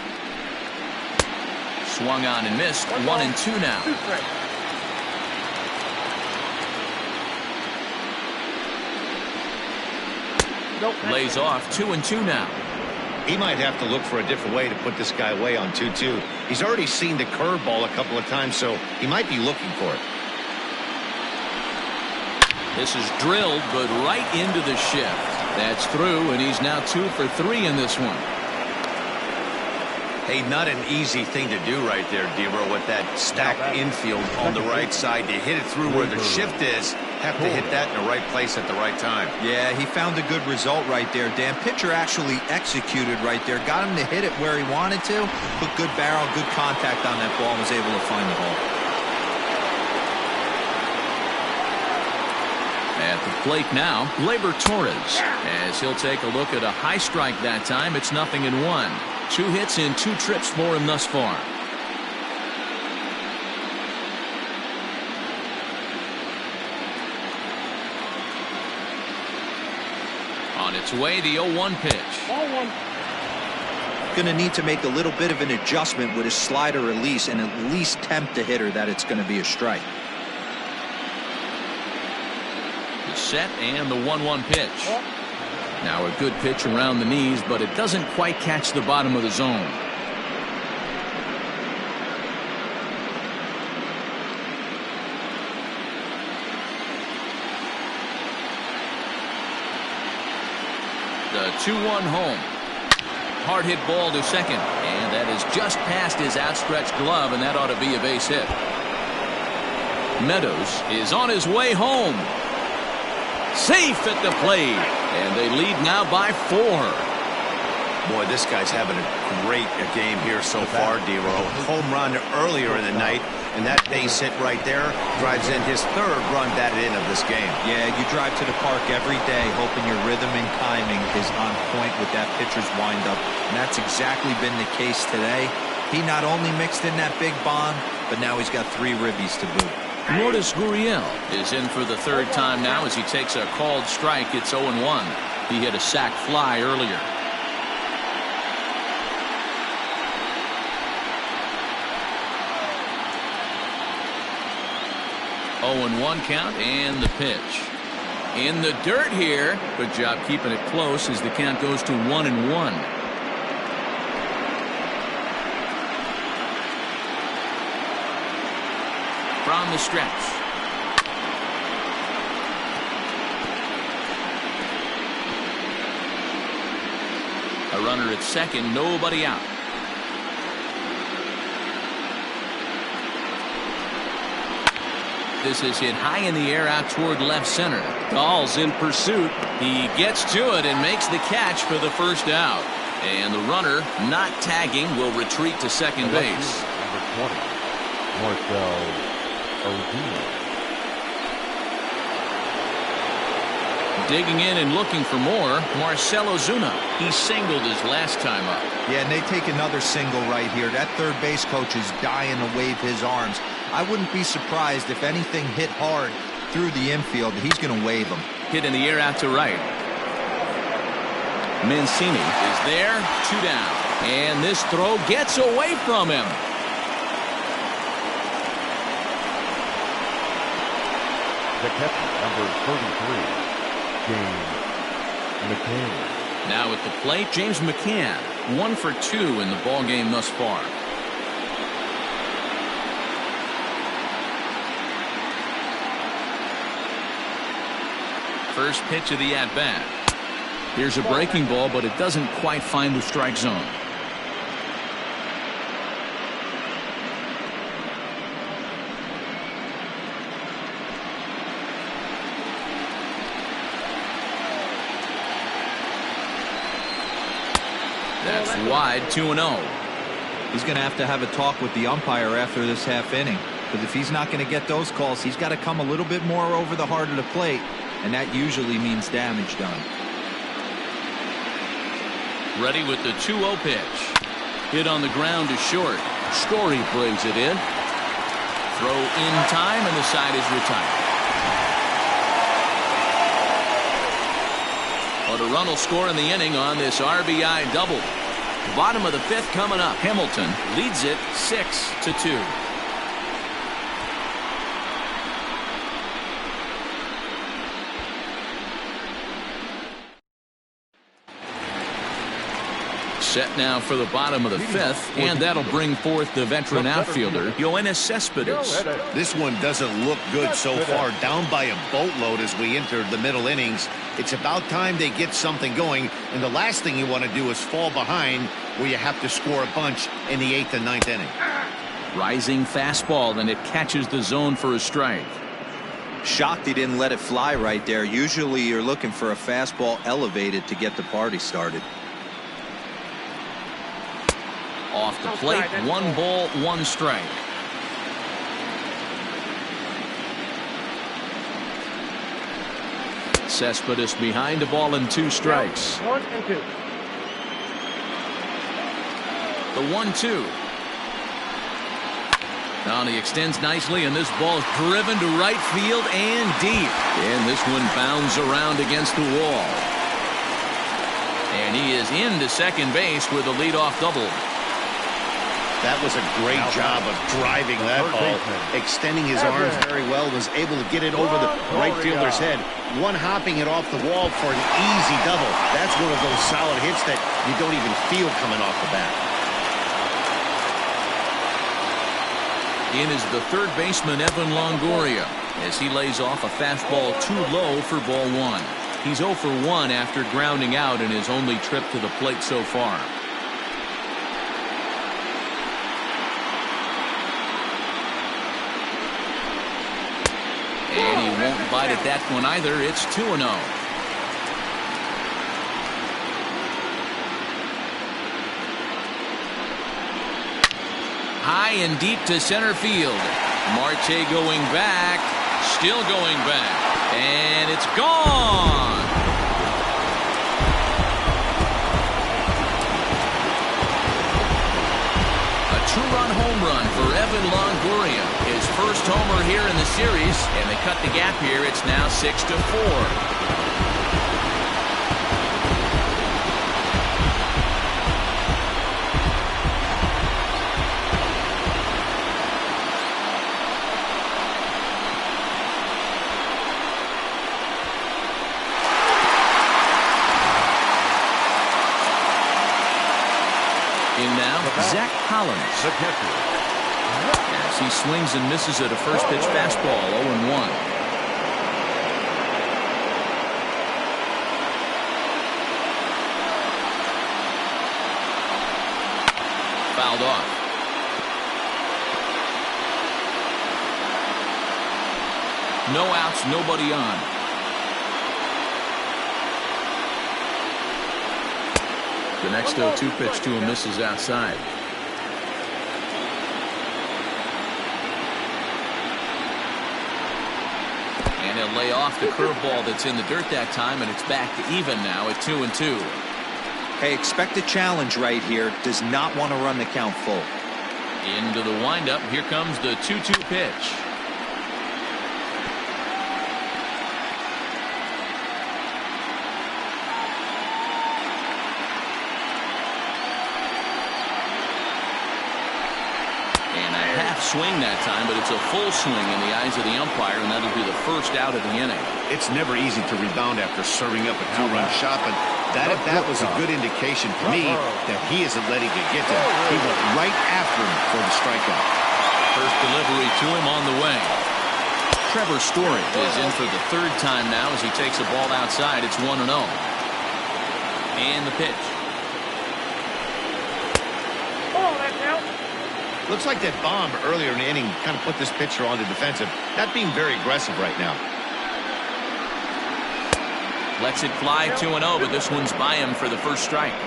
Swung on and missed. 1-2 now. Lays off. 2-2 now. He might have to look for a different way to put this guy away on 2-2. He's already seen the curveball a couple of times, so he might be looking for it. This is drilled, but right into the shift. That's through, and he's now 2 for 3 in this one. Hey, not an easy thing to do right there, Debro, with that stacked infield on the right side. To hit it through where the shift is, have to hit that in the right place at the right time. Yeah, he found a good result right there, Dan. Pitcher actually executed right there. Got him to hit it where he wanted to. Put good barrel, good contact on that ball, and was able to find the hole. At the plate now, Gleyber Torres. As he'll take a look at a high strike that time, it's 0-1. 2 hits in 2 trips for him thus far. On its way, the 0-1 pitch. Ball 1. Going to need to make a little bit of an adjustment with his slider release and at least tempt the hitter that it's going to be a strike. The set and the 1-1 pitch. Now a good pitch around the knees, but it doesn't quite catch the bottom of the zone. 2-1 home. Hard hit ball to second, and that is just past his outstretched glove, and that ought to be a base hit. Meadows is on his way home. Safe at the plate, and they lead now by 4. Boy, this guy's having a great game here so far, D-Row. Home run earlier in the night, and that base hit right there drives in his 3rd run batted in of this game. Yeah, you drive to the park every day hoping your rhythm and timing is on point with that pitcher's windup, and that's exactly been the case today. He not only mixed in that big bomb, but now he's got 3 ribbies to boot. Lourdes Gurriel is in for the 3rd time now as he takes a called strike. It's 0-1. He hit a sac fly earlier. Oh, 1 count, and the pitch. In the dirt here. Good job keeping it close as the count goes to 1-1. From the stretch. A runner at second, nobody out. This is hit high in the air out toward left center. Dahl's in pursuit. He gets to it and makes the catch for the first out. And the runner, not tagging, will retreat to second base. Number 20, Digging in and looking for more, Marcell Ozuna. He singled his last time up. Yeah, and they take another single right here. That third base coach is dying to wave his arms. I wouldn't be surprised if anything hit hard through the infield. He's going to wave them. Hit in the air out to right. Mancini is there, 2 down. And this throw gets away from him. the catcher, number 33, James McCann. Now at the plate, James McCann, 1 for 2 in the ball game thus far. First pitch of the at-bat. Here's a breaking ball, but it doesn't quite find the strike zone. That's wide, 2-0. He's going to have a talk with the umpire after this half inning, because if he's not going to get those calls, he's got to come a little bit more over the heart of the plate, and that usually means damage done. Ready with the 2-0 pitch. Hit on the ground to short. Story brings it in. Throw in time, and the side is retired. But a run will score in the inning on this RBI double. Bottom of the 5th coming up. Hamilton leads it 6-2. Set now for the bottom of the 5th, and that'll bring forth the veteran outfielder, Yoenis Cespedes. This one doesn't look good so far. Down by a boatload as we enter the middle innings. It's about time they get something going, and the last thing you want to do is fall behind where you have to score a bunch in the 8th and 9th inning. Rising fastball, and it catches the zone for a strike. Shocked he didn't let it fly right there. Usually you're looking for a fastball elevated to get the party started. Off the plate, 1 ball, 1 strike. Cespedes behind a ball and 2 strikes. 1 and 2. The 1-2. Now he extends nicely, and this ball is driven to right field and deep. And this one bounds around against the wall. And he is into second base with a leadoff double. That was a great job of driving that ball, extending his arms very well, was able to get it over the right fielder's head, one-hopping it off the wall for an easy double. That's one of those solid hits that you don't even feel coming off the bat. In is the third baseman, Evan Longoria, as he lays off a fastball too low for ball 1. He's 0 for 1 after grounding out in his only trip to the plate so far. And he won't bite at that one either. It's 2-0. High and deep to center field. Marte going back, still going back, and it's gone. A two-run home run for Evan Longoria. His first homer here in the series, and they cut the gap here. It's now 6-4. Zach Collins. As he swings and misses at a first pitch fastball, 0-1. Fouled off. No outs, nobody on. The next 0-2 pitch to him misses outside. And he'll lay off the curveball that's in the dirt that time, and it's back to even now at 2-2. Hey, expect a challenge right here. Does not want to run the count full. Into the windup. Here comes the 2-2 pitch. Swing that time, but it's a full swing in the eyes of the umpire, and that'll be the first out of the inning. It's never easy to rebound after serving up a two-run shot, but that was a good indication to me that he isn't letting it get to him. He went right after him for the strikeout. First delivery to him on the way. Trevor Story is in for the third time now as he takes the ball outside. It's 1-0. And the pitch. Looks like that bomb earlier in the inning kind of put this pitcher on the defensive. Not being very aggressive right now. Lets it fly 2-0, but this one's by him for the first strike.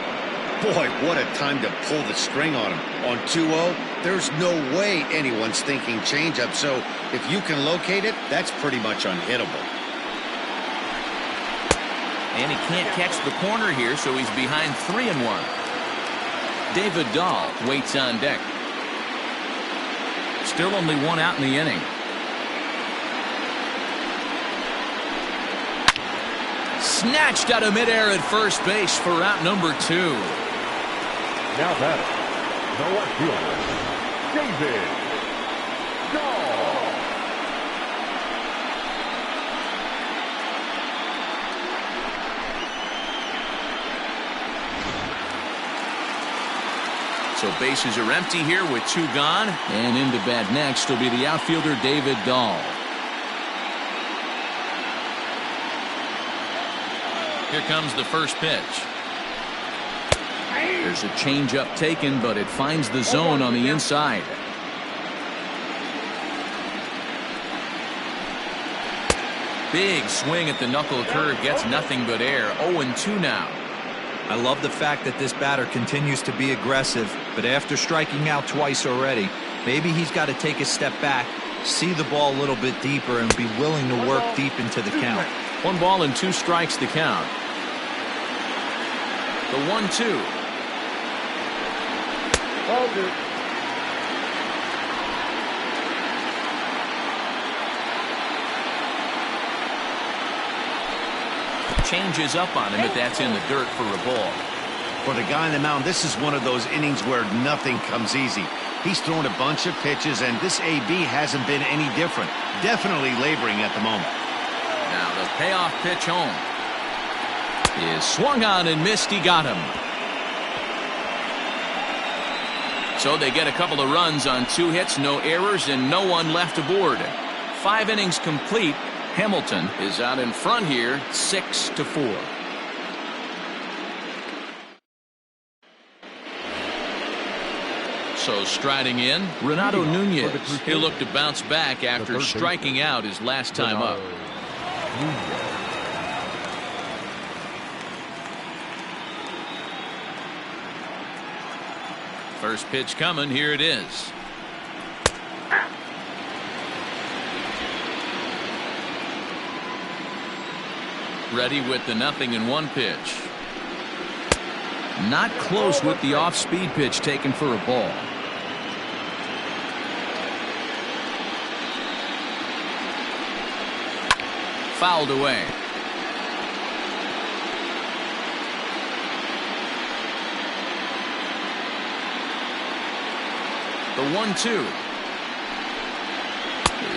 Boy, what a time to pull the string on him. On 2-0, there's no way anyone's thinking changeup. So if you can locate it, that's pretty much unhittable. And he can't catch the corner here, so he's behind 3-1. David Dahl waits on deck. Still only one out in the inning. Snatched out of midair at first base for out number 2. Now batting, the left fielder, David Dahl. So bases are empty here with 2 gone. And into bat next will be the outfielder David Dahl. Here comes the first pitch. There's a changeup taken, but it finds the zone on the inside. Big swing at the knuckle curve, gets nothing but air. 0-2 now. I love the fact that this batter continues to be aggressive, but after striking out twice already, maybe he's got to take a step back, see the ball a little bit deeper, and be willing to work deep into the count. 1 ball and 2 strikes the count. The 1-2. Changes up on him, but that's in the dirt for a ball. For the guy on the mound, this is one of those innings where nothing comes easy. He's thrown a bunch of pitches, and this AB hasn't been any different. Definitely laboring at the moment. Now the payoff pitch home is swung on and missed. He got him. So they get a couple of runs on 2 hits, no errors, and no one left aboard. 5 innings complete. Hamilton is out in front here, 6-4. So striding in, Renato Nunez. He'll look to bounce back after striking out his last time up. First pitch coming. Here it is. Ready with the 0-1 pitch. Not close with the off-speed pitch taken for a ball. Fouled away. The 1-2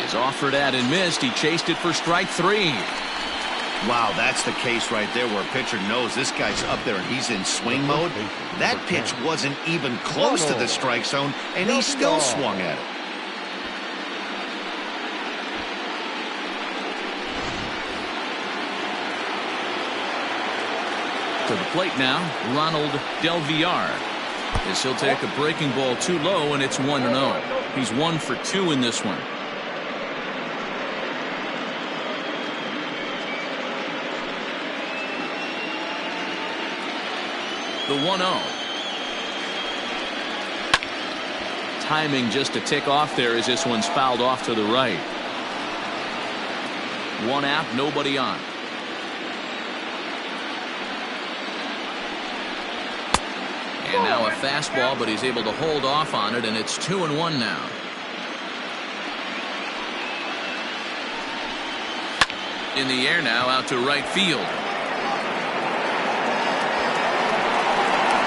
is offered at and missed. He chased it for strike 3. Wow, that's the case right there where a pitcher knows this guy's up there and he's in swing mode. That pitch wasn't even close to the strike zone, and he still swung at it. To the plate now, Ronald Del Villar. As he'll take a breaking ball too low, and it's 1-0. He's 1 for 2 in this one. The 1-0. Timing just a tick off there as this one's fouled off to the right. One out, nobody on. And now a fastball, but he's able to hold off on it, and it's 2-1 now. In the air now, out to right field.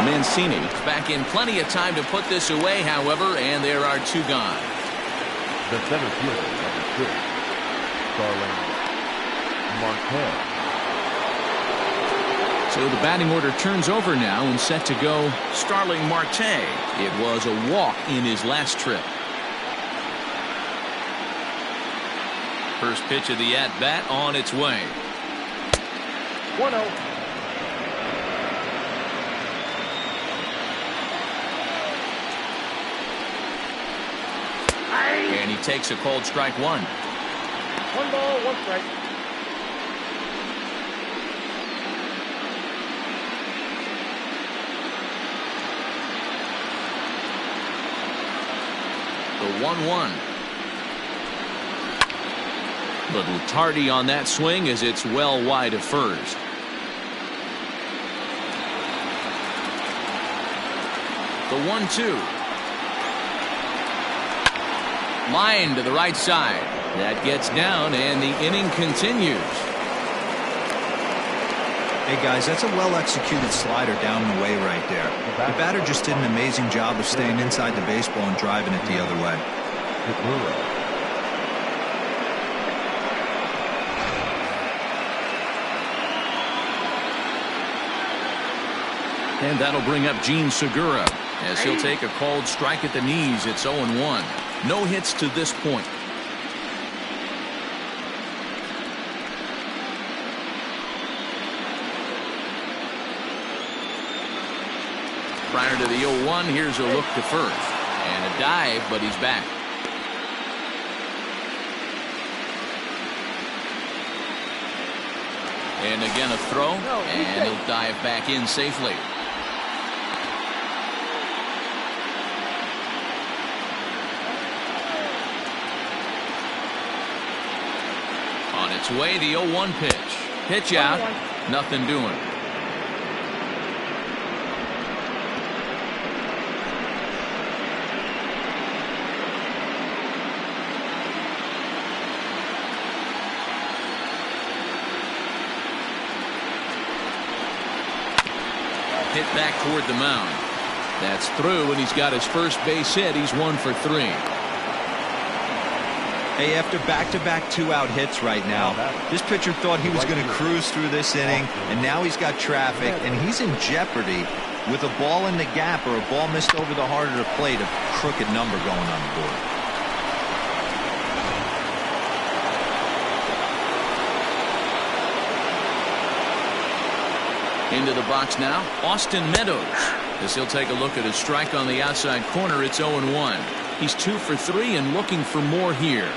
Mancini back in plenty of time to put this away, however, and there are 2 gone. The center fielder, number 2, Starling Marte. So the batting order turns over now and set to go Starling Marte. It was a walk in his last trip. First pitch of the at-bat on its way. 1-0. And he takes a called strike 1. 1 ball, 1 strike. The 1-1. Little tardy on that swing as it's well wide of first. The 1-2. Line to the right side. That gets down, and the inning continues. Hey, guys, that's a well-executed slider down the way right there. The batter just did an amazing job of staying inside the baseball and driving it the other way. And that'll bring up Gene Segura as he'll take a called strike at the knees. It's 0-1. No hits to this point. Prior to the 0-1, here's a look to first. And a dive, but he's back. And again a throw, and he'll dive back in safely. On its way, the 0-1 pitch. Pitch out, nothing doing. Hit back toward the mound. That's through, and he's got his first base hit. He's 1 for 3. Hey, after back-to-back 2-out hits right now, this pitcher thought he was going to cruise through this inning, and now he's got traffic, and he's in jeopardy with a ball in the gap or a ball missed over the heart of the plate, a crooked number going on the board. Into the box now, Austin Meadows. As he'll take a look at his strike on the outside corner, it's 0-1. He's 2 for 3 and looking for more here.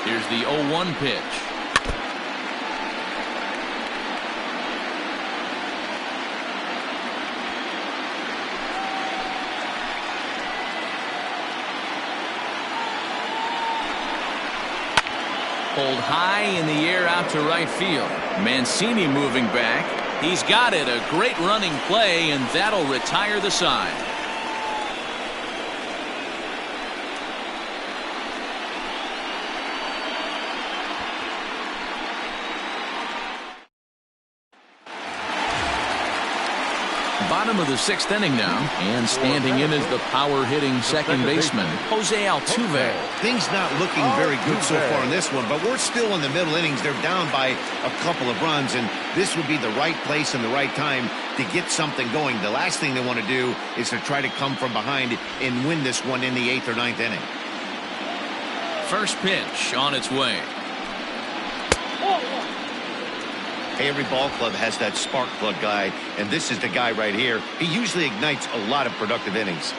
Here's the 0-1 pitch. Pulled high in the air out to right field. Mancini moving back. He's got it. A great running play, and that'll retire the side. Bottom of the 6th inning now, and standing in is the power-hitting second baseman, Jose Altuve. Things not looking very good so far in this one, but we're still in the middle innings. They're down by a couple of runs, and this would be the right place and the right time to get something going. The last thing they want to do is to try to come from behind and win this one in the 8th or 9th inning. First pitch on its way. Every ball club has that spark plug guy, and this is the guy right here. He usually ignites a lot of productive innings.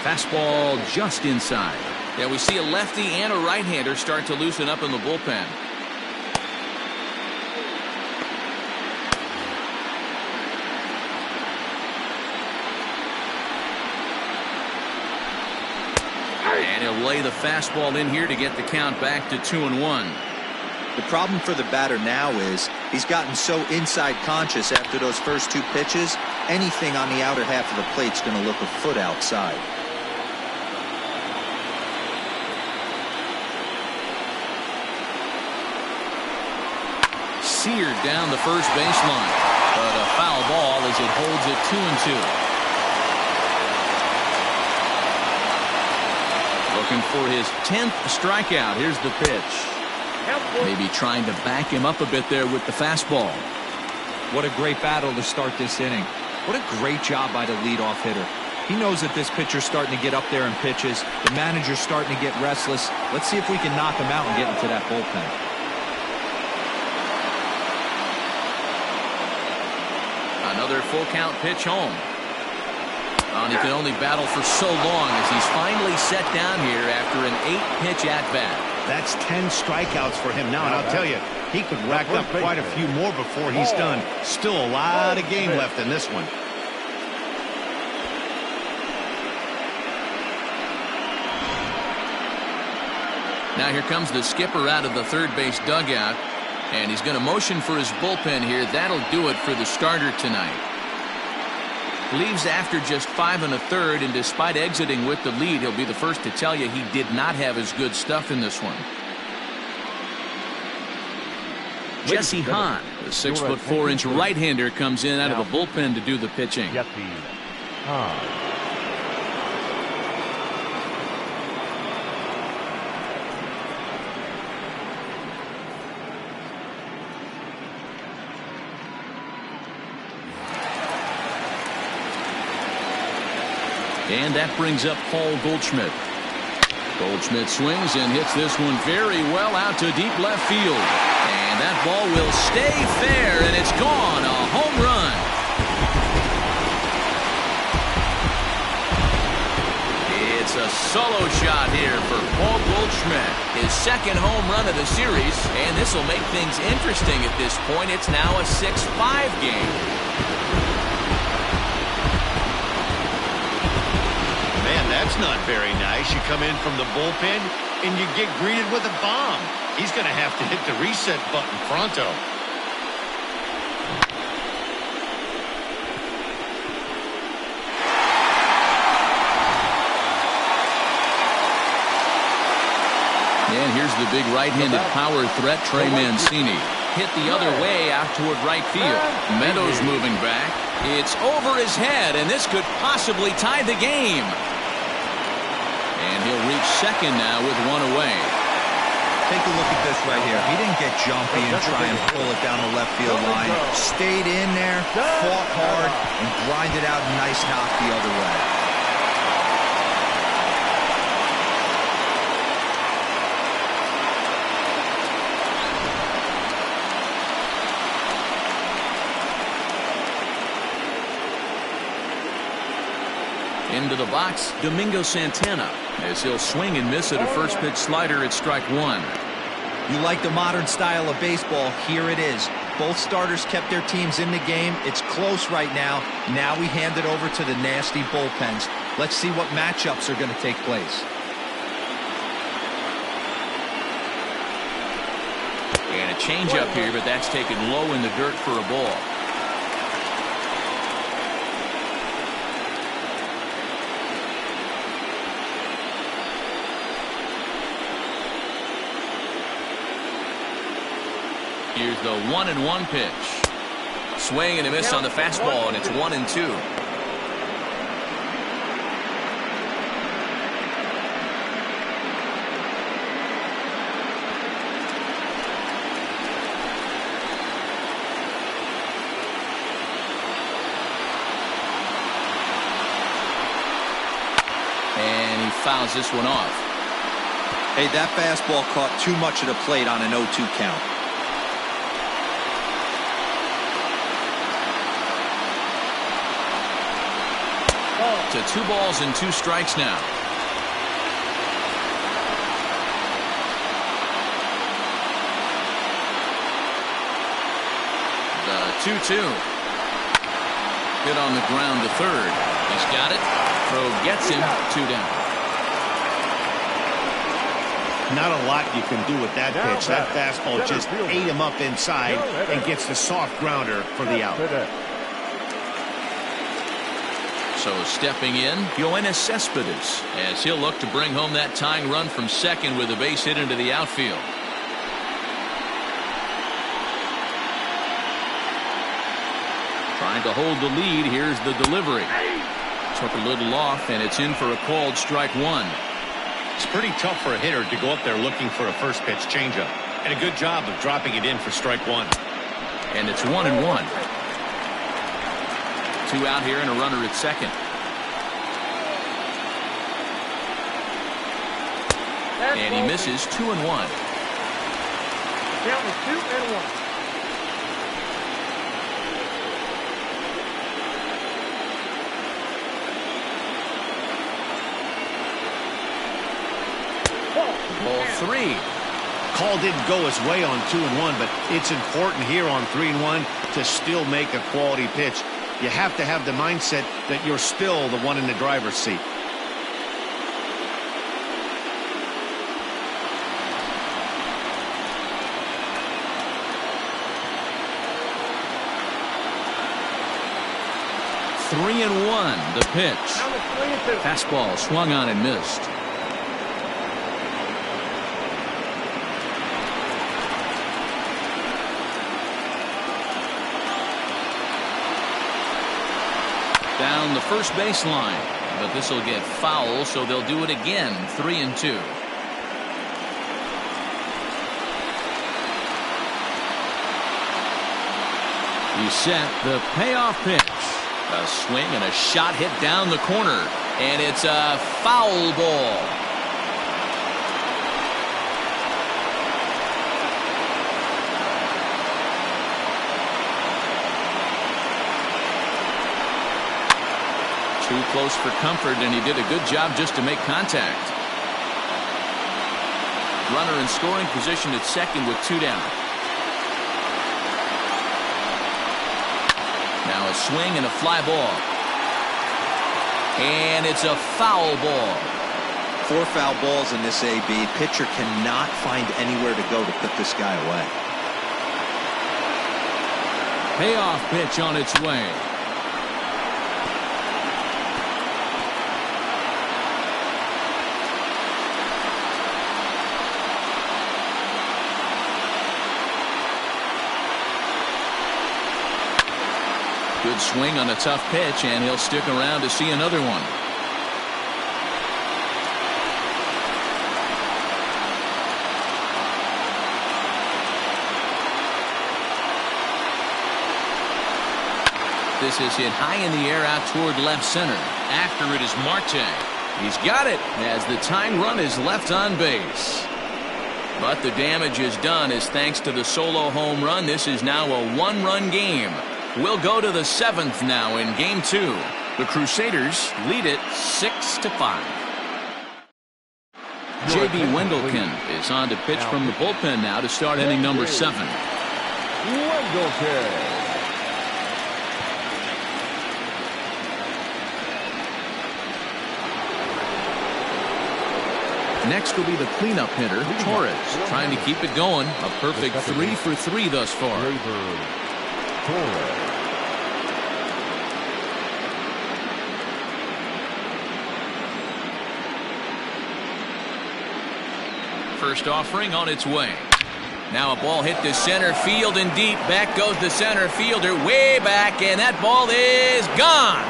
Fastball just inside. Yeah, we see a lefty and a right-hander start to loosen up in the bullpen. And he'll lay the fastball in here to get the count back to 2-1. The problem for the batter now is he's gotten so inside conscious after those first 2 pitches. Anything on the outer half of the plate's going to look a foot outside. Seared down the first baseline, but a foul ball as it holds it 2-2. Looking for his 10th strikeout. Here's the pitch. Maybe trying to back him up a bit there with the fastball. What a great battle to start this inning. What a great job by the leadoff hitter. He knows that this pitcher's starting to get up there in pitches. The manager's starting to get restless. Let's see if we can knock him out and get into that bullpen. Another full count pitch home. And he can only battle for so long as he's finally set down here after an 8-pitch at-bat. That's 10 strikeouts for him now, and I'll tell you, he could rack up quite a few more before he's done. Still a lot of game left in this one. Now here comes the skipper out of the third base dugout, and he's going to motion for his bullpen here. That'll do it for the starter tonight. Leaves after just 5 1/3, and despite exiting with the lead, he'll be the first to tell you he did not have his good stuff in this one. Jesse Hahn, the 6'4" right-hander, comes in out of the bullpen to do the pitching. And that brings up Paul Goldschmidt. Goldschmidt swings and hits this one very well out to deep left field. And that ball will stay fair, and it's gone. A home run. It's a solo shot here for Paul Goldschmidt. His second home run of the series, and this will make things interesting at this point. It's now a 6-5 game. Man, that's not very nice. You come in from the bullpen and you get greeted with a bomb. He's going to have to hit the reset button pronto. And here's the big right-handed power threat, Trey Mancini. Hit the other way out toward right field. Meadows moving back. It's over his head, and this could possibly tie the game. And he'll reach second now with one away. Take a look at this right here. He didn't get jumpy and try and pull it down the left field line. Stayed in there, fought hard, and grinded out a nice knock the other way. Into the box, Domingo Santana, as he'll swing and miss at a first pitch slider at strike one. You like the modern style of baseball, here it is. Both starters kept their teams in the game. It's close right now. Now we hand it over to the nasty bullpens. Let's see what matchups are going to take place. And a changeup here, but that's taken low in the dirt for a ball. Here's the 1-1 pitch. Swing and a miss on the fastball, and it's 1-2. And he fouls this one off. Hey, that fastball caught too much of the plate on an 0-2 count. To 2 balls and 2 strikes now. The 2-2. Hit on the ground to third. He's got it. Throw gets him. 2 down. Not a lot you can do with that pitch. That fastball just ate him up inside and gets the soft grounder for the out. So stepping in, Yoenis Cespedes, as he'll look to bring home that tying run from second with a base hit into the outfield. Trying to hold the lead. Here's the delivery. Took a little off, and it's in for a called strike one. It's pretty tough for a hitter to go up there looking for a first pitch changeup. And a good job of dropping it in for strike one. And it's 1-1. 2 out here and a runner at second. And he misses. 2-1. Count is 2-1. Ball 3. Call didn't go his way on 2-1, but it's important here on 3-1 to still make a quality pitch. You have to have the mindset that you're still the one in the driver's seat. Three and 1, the pitch. Fastball swung on and missed. Down the first baseline, but this will get foul, so they'll do it again. 3-2. He set the payoff pitch. A swing and a shot hit down the corner, and it's a foul ball. Too close for comfort, and he did a good job just to make contact. Runner in scoring position at second with 2 down. Now a swing and a fly ball. And it's a foul ball. 4 foul balls in this AB. Pitcher cannot find anywhere to go to put this guy away. Payoff pitch on its way. Good swing on a tough pitch, and he'll stick around to see another one. This is hit high in the air out toward left center. After it is Marte. He's got it as the tying run is left on base. But the damage is done as thanks to the solo home run. This is now a 1-run game. We'll go to the 7th now in game 2. The Crusaders lead it 6-5. J.B. Wendelken is on to pitch from the bullpen now to start inning number 7. Wendelken. Next will be the cleanup hitter, Torres, trying to keep it going. A perfect 3 for 3 thus far. Torres. First offering on its way. Now a ball hit to center field and deep. Back goes the center fielder way back, and that ball is gone.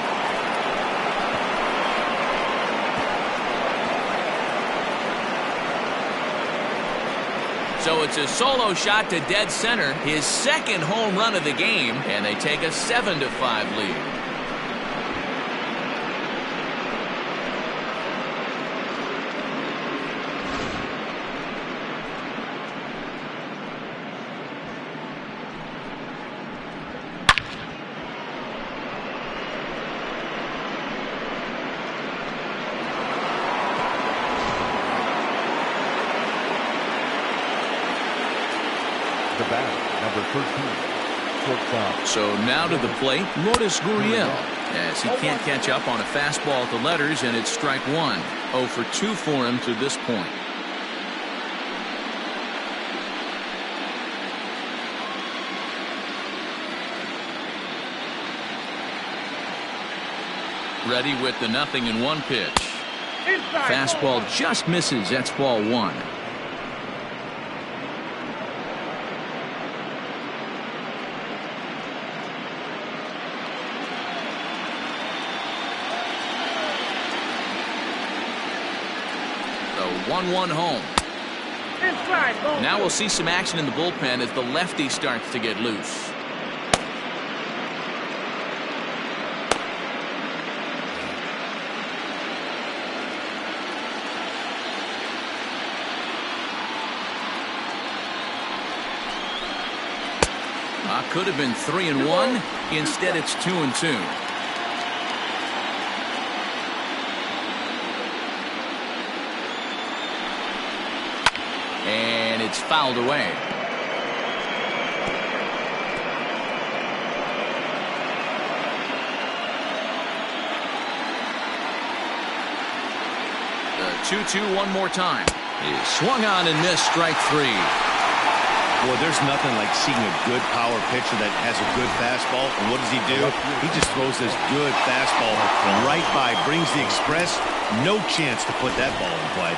So it's a solo shot to dead center, his second home run of the game, and they take a 7-5 lead. The bat, number 13, shortstop. So now to the plate, Rrpl, as he can't catch up on a fastball at the letters, and it's strike 1. 0 for 2 for him to this point. Ready with the 0-1 pitch. Fastball just misses. That's ball 1. The 1-1 home. Now we'll see some action in the bullpen as the lefty starts to get loose. Could have been 3-1. Instead, it's 2-2. And it's fouled away. The 2-2 one more time. Is swung on and missed, strike 3. Boy, there's nothing like seeing a good power pitcher that has a good fastball. And what does he do? He just throws this good fastball right by, brings the express. No chance to put that ball in play.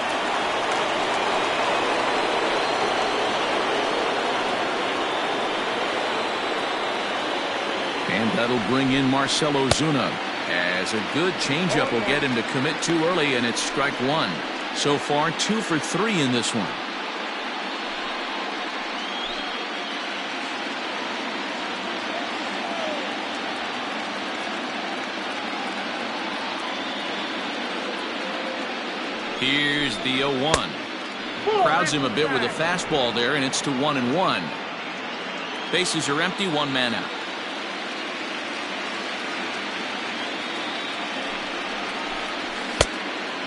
And that'll bring in Marcell Ozuna, as a good changeup will get him to commit too early, and it's strike 1. So far, 2 for 3 in this one. Here's the 0-1. Crowds him a bit with a fastball there, and it's to 1-1. Bases are empty, 1 man out.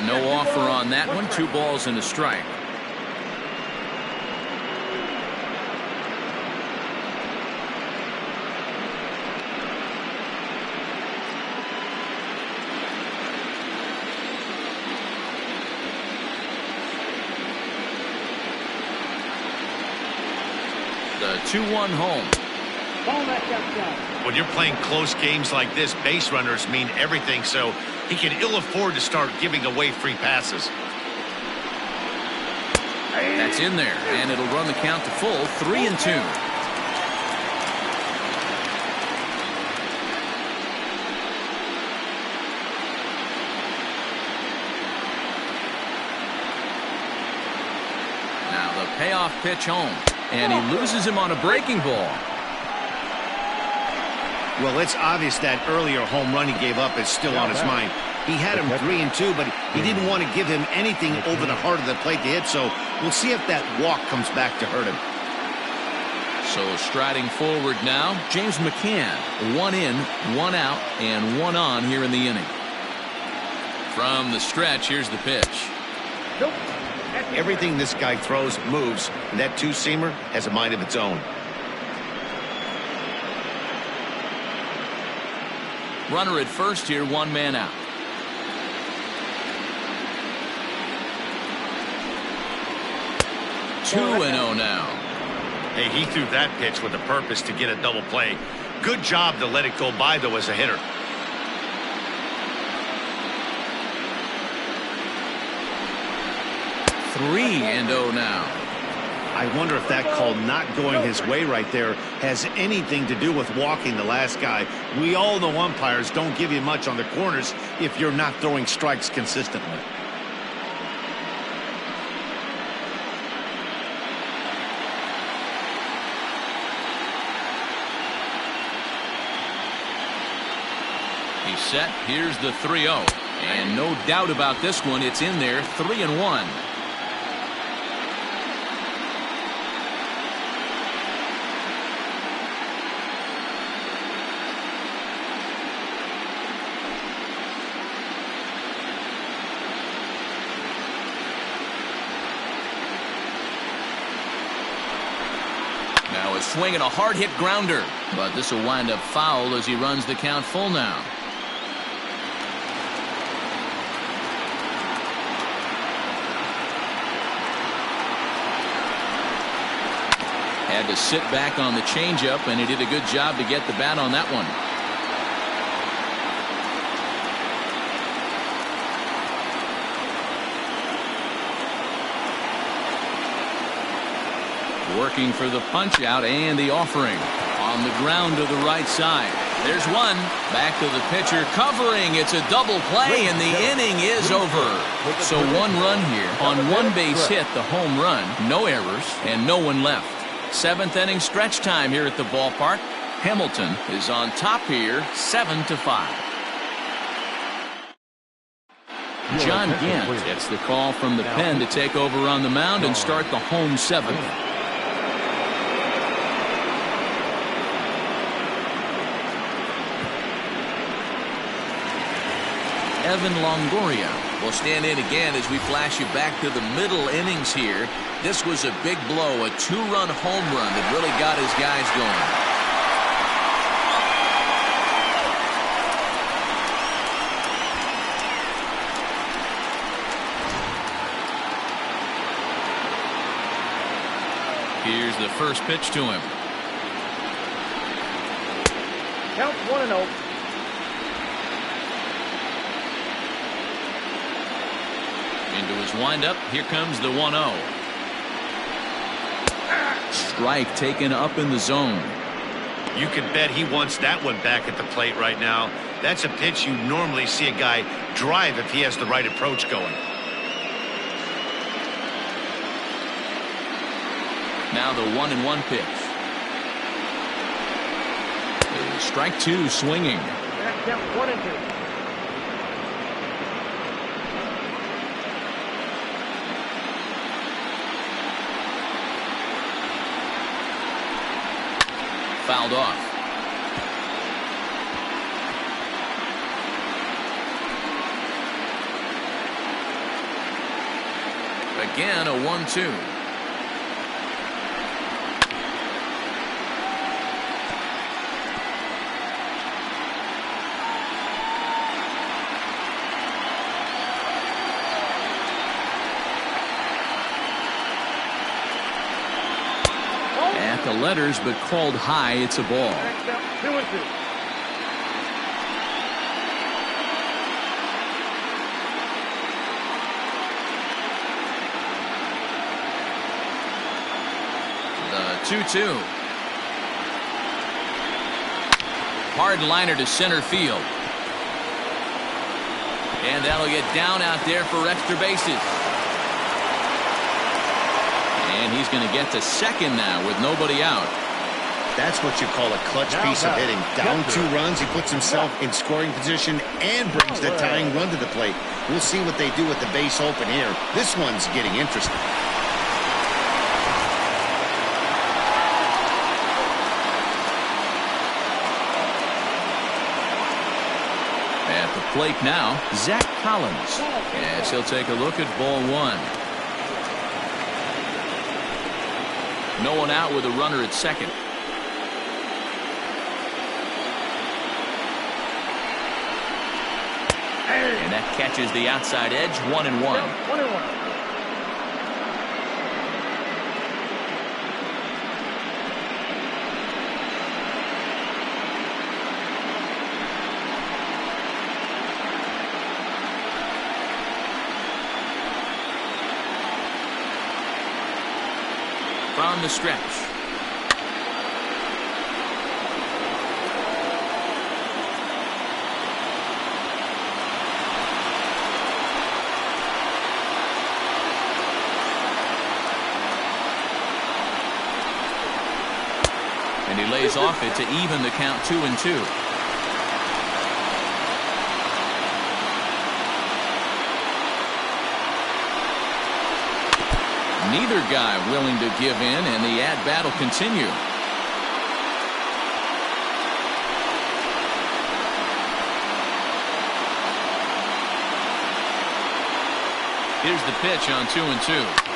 No offer on that one. 2 balls and a strike. The 2-1 home. When you're playing close games like this, base runners mean everything, so he can ill afford to start giving away free passes. That's in there, and it'll run the count to full, 3-2. Now the payoff pitch home, and he loses him on a breaking ball. Well, it's obvious that earlier home run he gave up is still on his mind. He had him 3-2, but he didn't want to give him anything over the heart of the plate to hit, so we'll see if that walk comes back to hurt him. So striding forward now, James McCann. 1 in, 1 out, and 1 on here in the inning. From the stretch, here's the pitch. Nope. Everything this guy throws moves, and that two-seamer has a mind of its own. Runner at first here, 1 man out. Two and 0 now. Hey, he threw that pitch with a purpose to get a double play. Good job to let it go by, though, as a hitter. Three and 0 now. I wonder if that call not going his way right there has anything to do with walking the last guy. We all know umpires don't give you much on the corners if you're not throwing strikes consistently. He's set. Here's the 3-0. And no doubt about this one. It's in there. 3-1. Now a swing and a hard hit grounder. But this will wind up foul as he runs the count full now. Had to sit back on the changeup, and he did a good job to get the bat on that one. Working for the punch out and the offering on the ground to the right side. There's one. Back to the pitcher covering. It's a double play, and the inning is over. So 1 run here on 1 base hit, the home run, no errors, and no one left. 7th inning stretch time here at the ballpark. Hamilton is on top here, 7-5. John Gant gets the call from the pen to take over on the mound and start the home 7th. Evan Longoria will stand in again as we flash you back to the middle innings here. This was a big blow, a 2-run home run that really got his guys going. Here's the first pitch to him. Count 1-0. Into his windup. Here comes the 1-0. Strike taken up in the zone. You can bet he wants that one back at the plate right now. That's a pitch you normally see a guy drive if he has the right approach going. Now the 1-1 pitch. Strike 2 swinging. Count 1-2. Fouled off. Again, a 1-2. At the letters, but called high. It's a ball. 2-2. The 2-2. Hard liner to center field. And that'll get down out there for extra bases. And he's going to get to second now with nobody out. That's what you call a clutch piece of hitting. Down 2 runs, he puts himself in scoring position and brings the tying run to the plate. We'll see what they do with the base open here. This one's getting interesting. plate now, Zach Collins. Yes, he'll take a look at ball one. No one out with a runner at second. And that catches the outside edge, 1-1. 1-1. From the stretch. And he lays off it to even the count 2-2. Neither guy willing to give in, and the at-bat will continue. Here's the pitch on 2-2.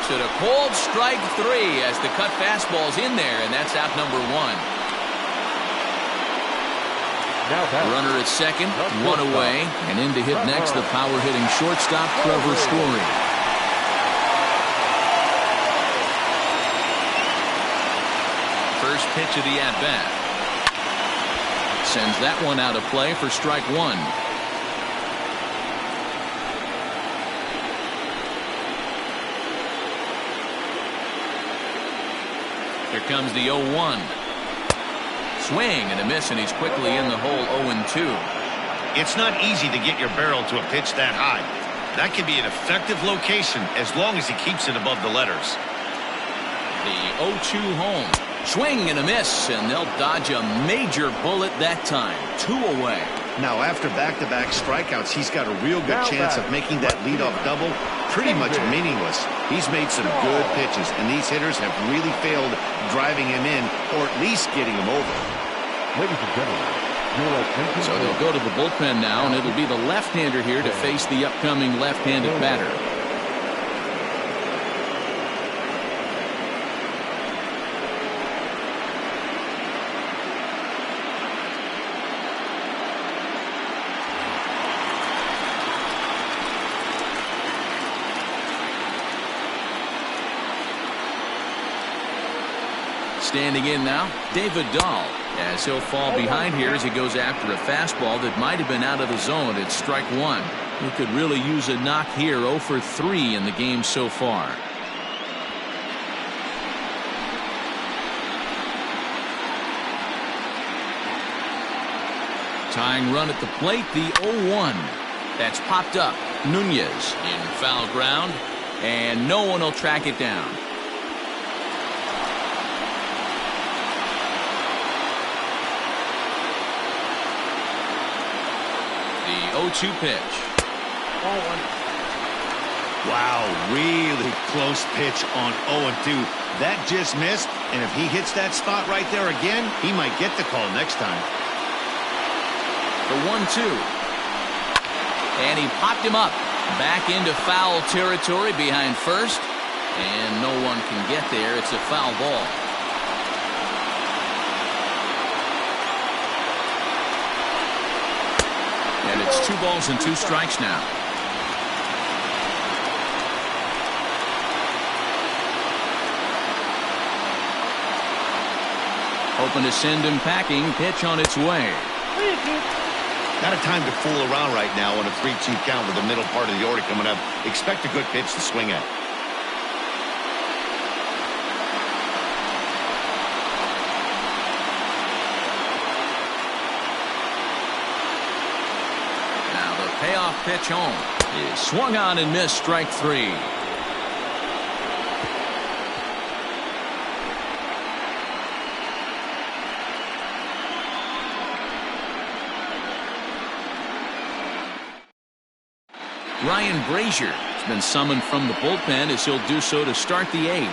At a cold strike 3 as the cut fastball's in there, and that's out number 1. Runner at second, 1 away, and in to hit next the power hitting shortstop Trevor Story. First pitch of the at bat sends that one out of play for strike 1. Here comes the 0-1. Swing and a miss, and he's quickly in the hole 0-2. It's not easy to get your barrel to a pitch that high. That can be an effective location as long as he keeps it above the letters. The 0-2 home. Swing and a miss, and they'll dodge a major bullet that time. 2 away. Now, after back-to-back strikeouts, he's got a real good chance of making that leadoff double pretty much meaningless. He's made some good pitches, and these hitters have really failed driving him in or at least getting him over. Ladies and gentlemen, your attention. So they'll go to the bullpen now, and it'll be the left-hander here to face the upcoming left-handed batter. Standing in now, David Dahl, as he'll fall behind here as he goes after a fastball that might have been out of the zone. It's strike 1. He could really use a knock here. 0 for 3 in the game so far. Tying run at the plate, the 0-1. That's popped up. Nunez in foul ground, and no one will track it down. The 0-2 pitch. Wow, really close pitch on 0-2. That just missed, and if he hits that spot right there again, he might get the call next time. The 1-2. And he popped him up. Back into foul territory behind first, and no one can get there. It's a foul ball. And it's 2 balls and 2 strikes now. Hoping to send him packing. Pitch on its way. Not a time to fool around right now on a 3-2 count with the middle part of the order coming up. Expect a good pitch to swing at. Payoff pitch home is swung on and missed. Strike 3. Ryan Brazier has been summoned from the bullpen as he'll do so to start the 8th.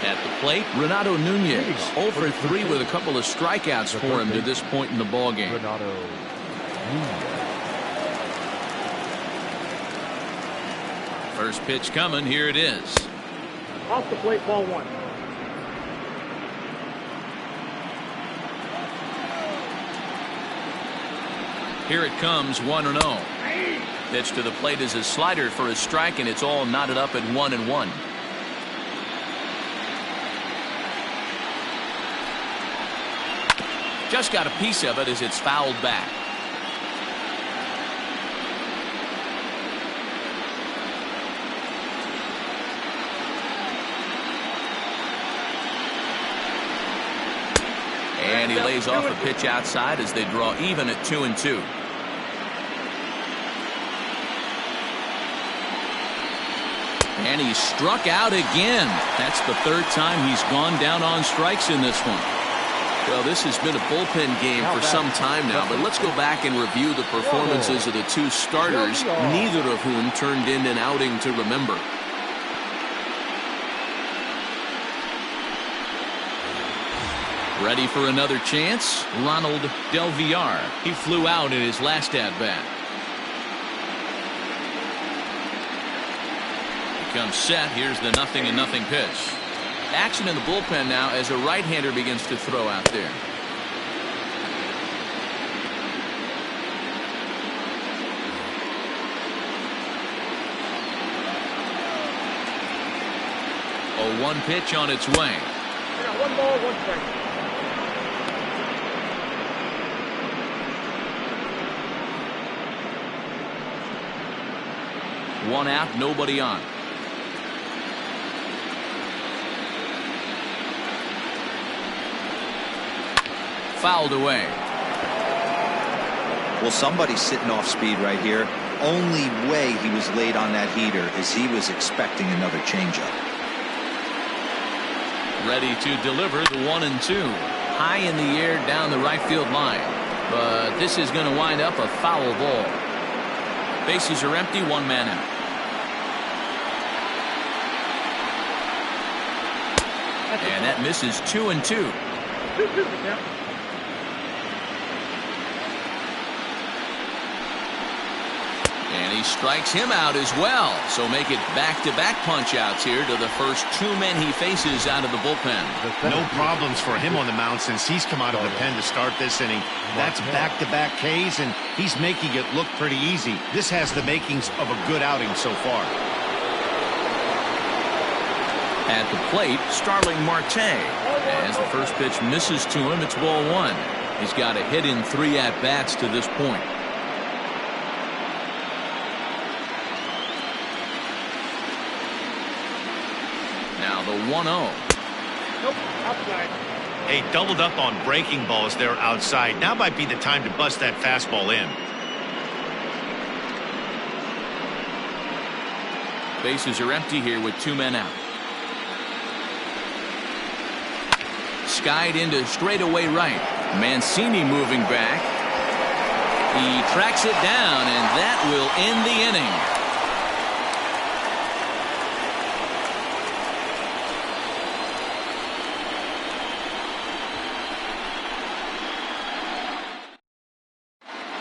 At the plate, Renato Nunez, 0 for 3 with a couple of strikeouts for him to this point in the ballgame. Renato Nunez. First pitch coming. Here it is. Off the plate, ball 1. Here it comes, 1-0. Pitch to the plate is a slider for a strike, and it's all knotted up at 1-1. Just got a piece of it as it's fouled back. And he lays off a pitch outside as they draw even at 2-2. And he's struck out again. That's the 3rd time he's gone down on strikes in this one. Well, this has been a bullpen game for some time now, but let's go back and review the performances of the 2 starters, neither of whom turned in an outing to remember. Ready for another chance? Ronald Del Villar. He flew out in his last at-bat. He comes set. Here's the 0-0 pitch. Action in the bullpen now as a right-hander begins to throw out there. A 1 pitch on its way. I got 1 ball, 1 strike. One out, nobody on. Fouled away. Well, somebody's sitting off speed right here. Only way he was late on that heater is he was expecting another changeup. Ready to deliver the 1-2. High in the air down the right field line. But this is going to wind up a foul ball. Bases are empty, 1 man out. And that misses 2-2. And he strikes him out as well. So make it back-to-back punch-outs here to the first 2 men he faces out of the bullpen. No problems for him on the mound since he's come out of the pen to start this inning. That's back-to-back Ks, and he's making it look pretty easy. This has the makings of a good outing so far. At the plate, Starling Marte. As the first pitch misses to him, it's ball 1. He's got a hit in 3 at-bats to this point. Now the 1-0. Nope, outside. Hey, doubled up on breaking balls there outside. Now might be the time to bust that fastball in. Bases are empty here with 2 men out. Skied into straightaway right. Mancini moving back. He tracks it down, and that will end the inning.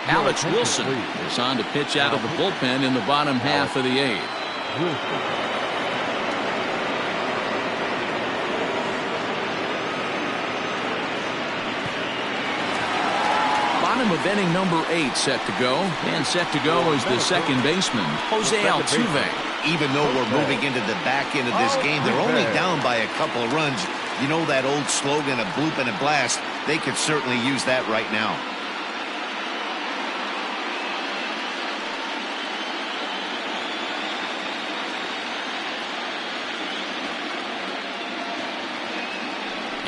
Alex Wilson is on to pitch out of the bullpen in the bottom half of the 8th. Bottom of inning number 8 set to go. And set to go is the second baseman, Jose Altuve. Even though we're moving into the back end of this game, they're only down by a couple of runs. You know that old slogan, a bloop and a blast? They could certainly use that right now.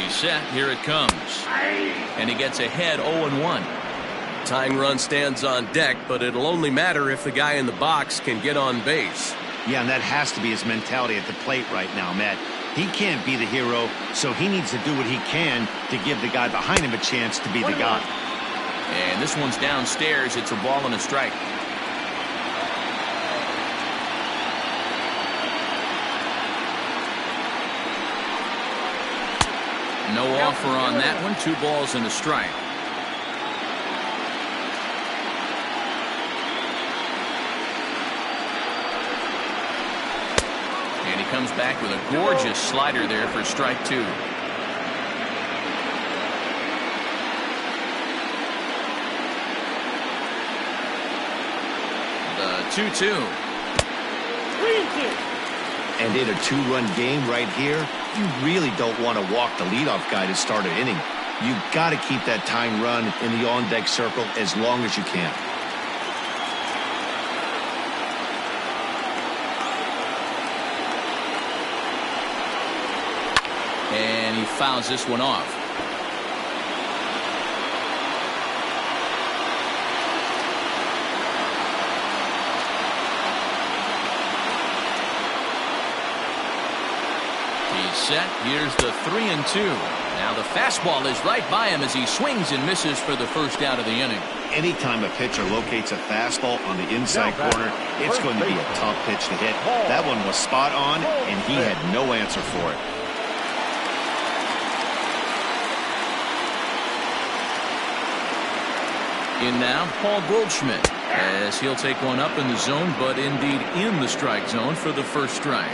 He's set. Here it comes. And he gets ahead 0-1. Tying run stands on deck, but it'll only matter if the guy in the box can get on base. Yeah, and that has to be his mentality at the plate right now, Matt. He can't be the hero, so he needs to do what he can to give the guy behind him a chance to be the guy. And this one's downstairs. It's a ball and a strike. No offer on that one. 2 balls and a strike. And he comes back with a gorgeous slider there for strike 2. The 2-2. And in a 2-run game right here, you really don't want to walk the leadoff guy to start an inning. You've got to keep that tying run in the on-deck circle as long as you can. And he fouls this one off. Set. Here's the 3-2. Now the fastball is right by him as he swings and misses for the first out of the inning. Anytime a pitcher locates a fastball on the inside corner, it's going to be a tough pitch to hit. That one was spot on, and he had no answer for it. In now, Paul Goldschmidt, as he'll take one up in the zone, but indeed in the strike zone for the first strike.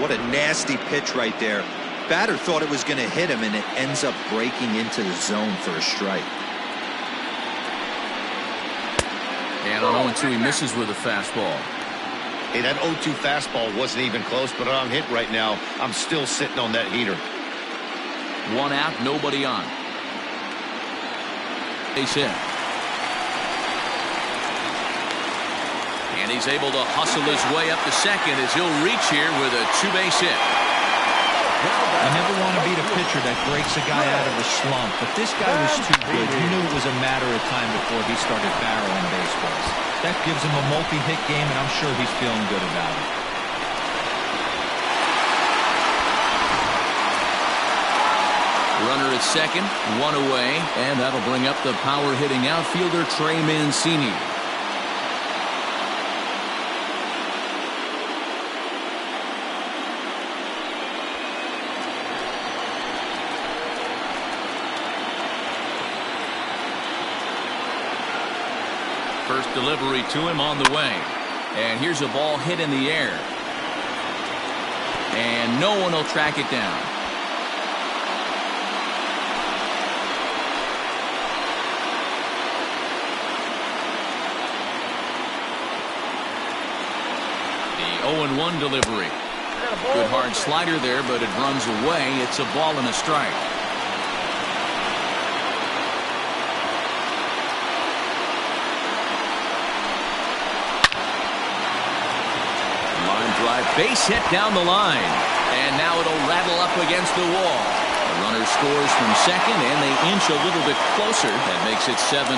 What a nasty pitch right there. Batter thought it was going to hit him, and it ends up breaking into the zone for a strike. And on 0-2, he misses with a fastball. Hey, that 0-2 fastball wasn't even close, but I'm hit right now. I'm still sitting on that heater. 1 out, nobody on. Base hit. And he's able to hustle his way up to second as he'll reach here with a 2-base hit. You never want to beat a pitcher that breaks a guy out of a slump, but this guy was too good. He knew it was a matter of time before he started barreling baseballs. That gives him a multi-hit game, and I'm sure he's feeling good about it. Runner at second, 1 away, and that'll bring up the power-hitting outfielder Trey Mancini. First delivery to him on the way. And here's a ball hit in the air. And no one will track it down. The 0-1 delivery. Good hard slider there, but it runs away. It's a ball and a strike. Drive, base hit down the line, and now it'll rattle up against the wall. The runner scores from second, and they inch a little bit closer. That makes it 7-6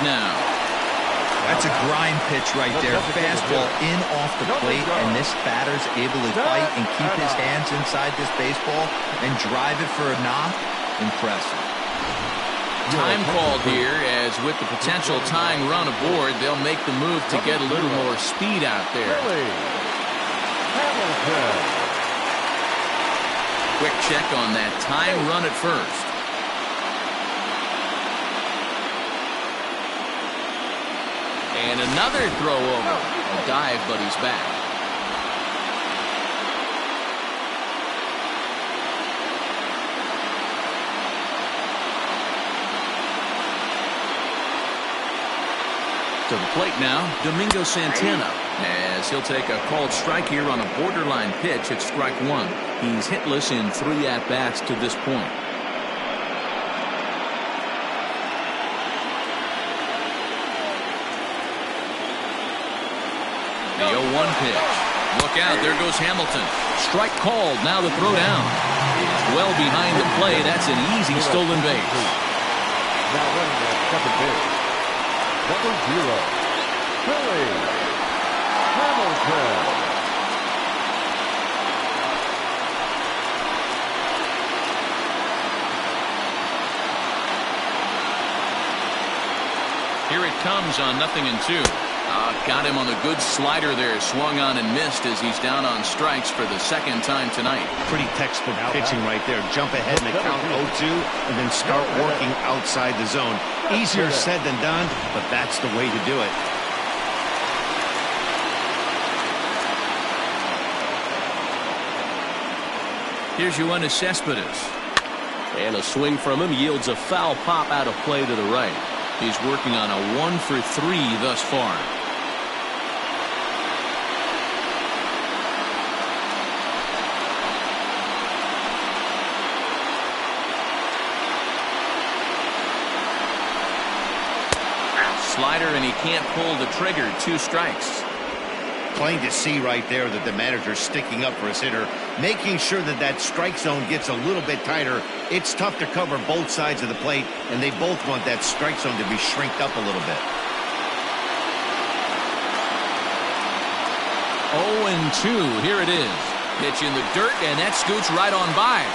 now. That's a grind pitch right there. Fastball in off the plate, and this batter's able to fight and keep his hands inside this baseball and drive it for a knock. Impressive. Time called here, as with the potential tying run aboard, they'll make the move to get a little more speed out there. Quick check on that tying run at first. And another throw over. A dive, but he's back. To the plate now, Domingo Santana, as he'll take a called strike here on a borderline pitch at strike 1. He's hitless in 3 at-bats to this point. The 0-1 pitch. Look out, there goes Hamilton. Strike called, now the throw down. It's well behind the play. That's an easy stolen base. Now running that second base, number 0, Billy Hamilton. Here it comes on 0-2. Got him on the good slider there. Swung on and missed as he's down on strikes for the second time tonight. Pretty textbook pitching right there. Jump ahead in the count 0-2 and then start working outside the zone. Easier said than done, but that's the way to do it. Here's Yoenis Cespedes. And a swing from him yields a foul pop out of play to the right. He's working on a 1-for-3 thus far. Slider, and he can't pull the trigger. 2 strikes. Plain to see right there that the manager's sticking up for his hitter, making sure that that strike zone gets a little bit tighter. It's tough to cover both sides of the plate, and they both want that strike zone to be shrinked up a little bit. 0-2. Here it is. Pitch in the dirt, and that scoots right on by.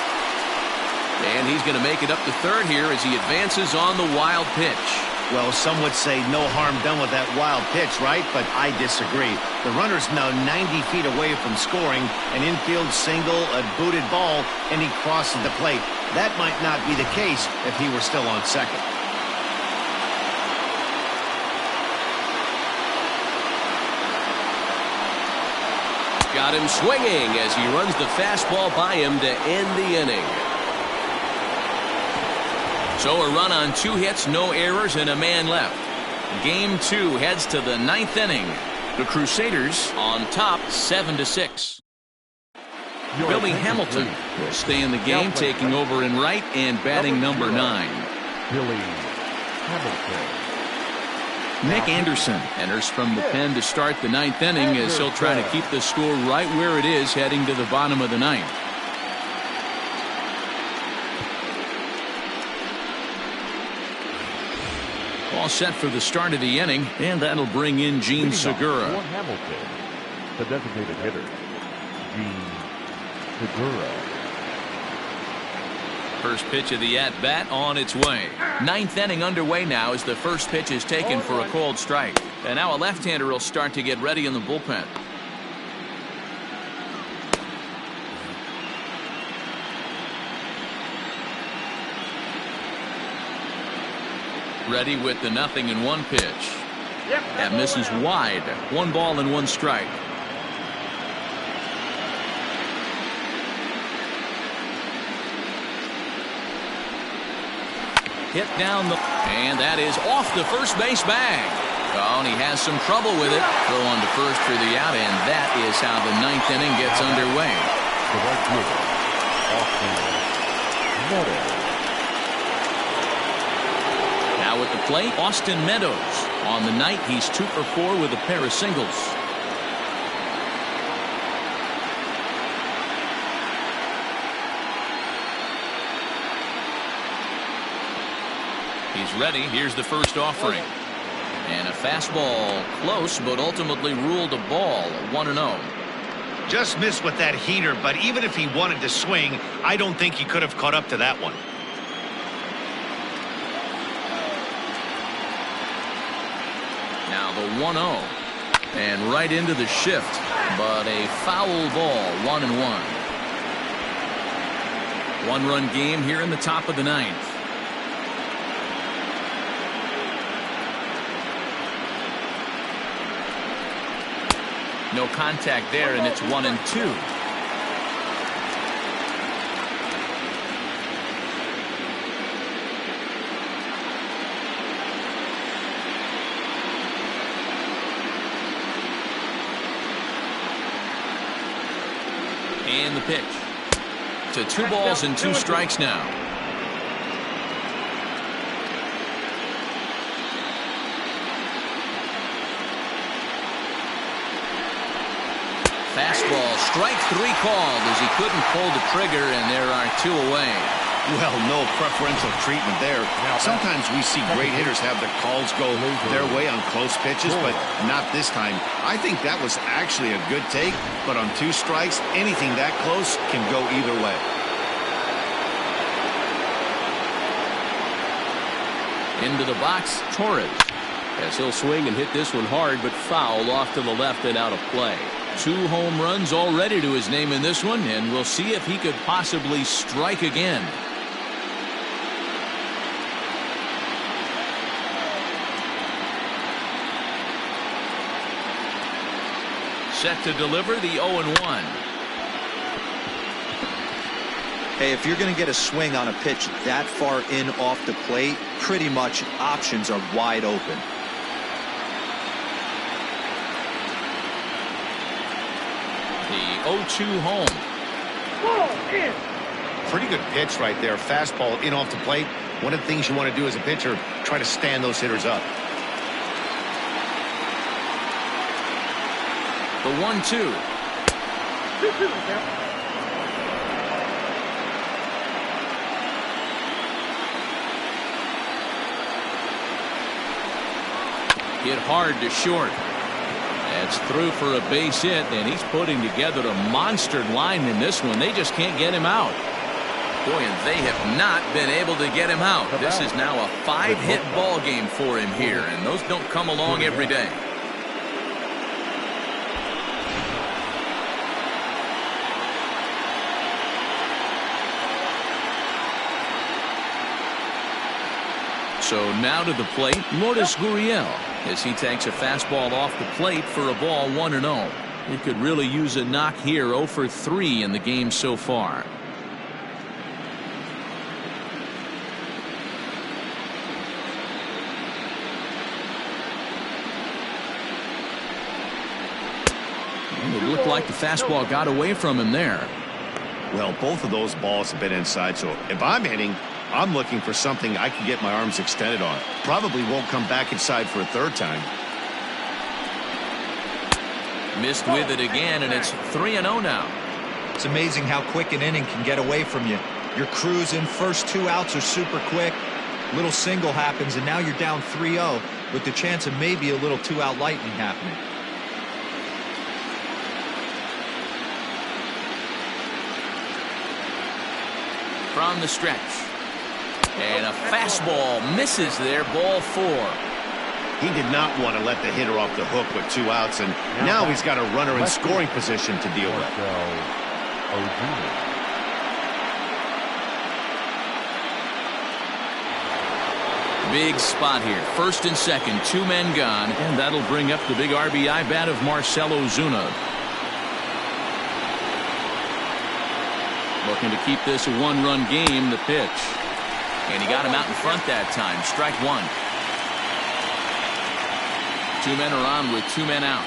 And he's going to make it up to third here as he advances on the wild pitch. Well, some would say no harm done with that wild pitch, right? But I disagree. The runner's now 90 feet away from scoring. An infield single, a booted ball, and he crosses the plate. That might not be the case if he were still on second. Got him swinging as he runs the fastball by him to end the inning. So a run on 2 hits, no errors, and a man left. Game 2 heads to the 9th inning. The Crusaders on top 7-6. Billy Hamilton will stay in the game, taking over in right and batting number 9. Billy Hamilton. Nick Anderson enters from the pen to start the 9th inning as he'll try to keep the score right where it is heading to the bottom of the 9th. All set for the start of the inning, and that'll bring in Gene Segura. For Hamilton, the designated hitter, Gene Segura. First pitch of the at-bat on its way. 9th inning underway now as the first pitch is taken for a called strike. And now a left-hander will start to get ready in the bullpen. Ready with the 0-1 pitch. That misses wide. 1 ball and 1 strike. Hit down the, and that is off the first base bag. Oh, and he has some trouble with it. Throw on to first for the out, and that is how the 9th inning gets underway. The right fielder, Austin Meadows. Now at the plate, Austin Meadows. On the night, he's 2 for 4 with a pair of singles. He's ready. Here's the first offering. And a fastball close, but ultimately ruled a ball. 1-0. Just missed with that heater, but even if he wanted to swing, I don't think he could have caught up to that one. Now the 1-0. And right into the shift, but a foul ball. 1-1. 1-run game here in the top of the 9th. No contact there, and it's 1-2. And the pitch. To 2 balls and 2 strikes now. Fastball, strike 3 called as he couldn't pull the trigger, and there are 2 away. Well, no preferential treatment there. Sometimes we see great hitters have their calls go their way on close pitches, but not this time. I think that was actually a good take, but on 2 strikes, anything that close can go either way. Into the box, Torres. As he'll swing and hit this one hard, but foul off to the left and out of play. 2 home runs already to his name in this one, and we'll see if he could possibly strike again. Set to deliver the 0-1. Hey, if you're going to get a swing on a pitch that far in off the plate, pretty much options are wide open. The 0-2 home. Ball in. Pretty good pitch right there. Fastball in off the plate. One of the things you want to do as a pitcher, try to stand those hitters up. The 1-2. 2-2, Cap. Hit hard to short. That's through for a base hit, and he's putting together a monster line in this one. They just can't get him out. Boy, and they have not been able to get him out. This is now a 5-hit ball game for him here, and those don't come along every day. So now to the plate, Lourdes Gurriel, as he takes a fastball off the plate for a ball 1-0. He could really use a knock here. 0 for 3 in the game so far. And it looked like the fastball got away from him there. Well, both of those balls have been inside, so if I'm hitting, I'm looking for something I can get my arms extended on. Probably won't come back inside for a 3rd time. Missed with it again, and it's 3-0 now. It's amazing how quick an inning can get away from you. You're cruising, first 2 outs are super quick. Little single happens, and now you're down 3-0 with the chance of maybe a little 2-out lightning happening. From the stretch. And a fastball misses there, ball 4. He did not want to let the hitter off the hook with 2 outs, and now he's got a runner in scoring position to deal with. Big spot here. 1st and 2nd, 2 men gone, and that'll bring up the big RBI bat of Marcell Ozuna. Looking to keep this a 1-run game, the pitch. And he got him out in front that time. Strike 1. 2 men are on with 2 men out.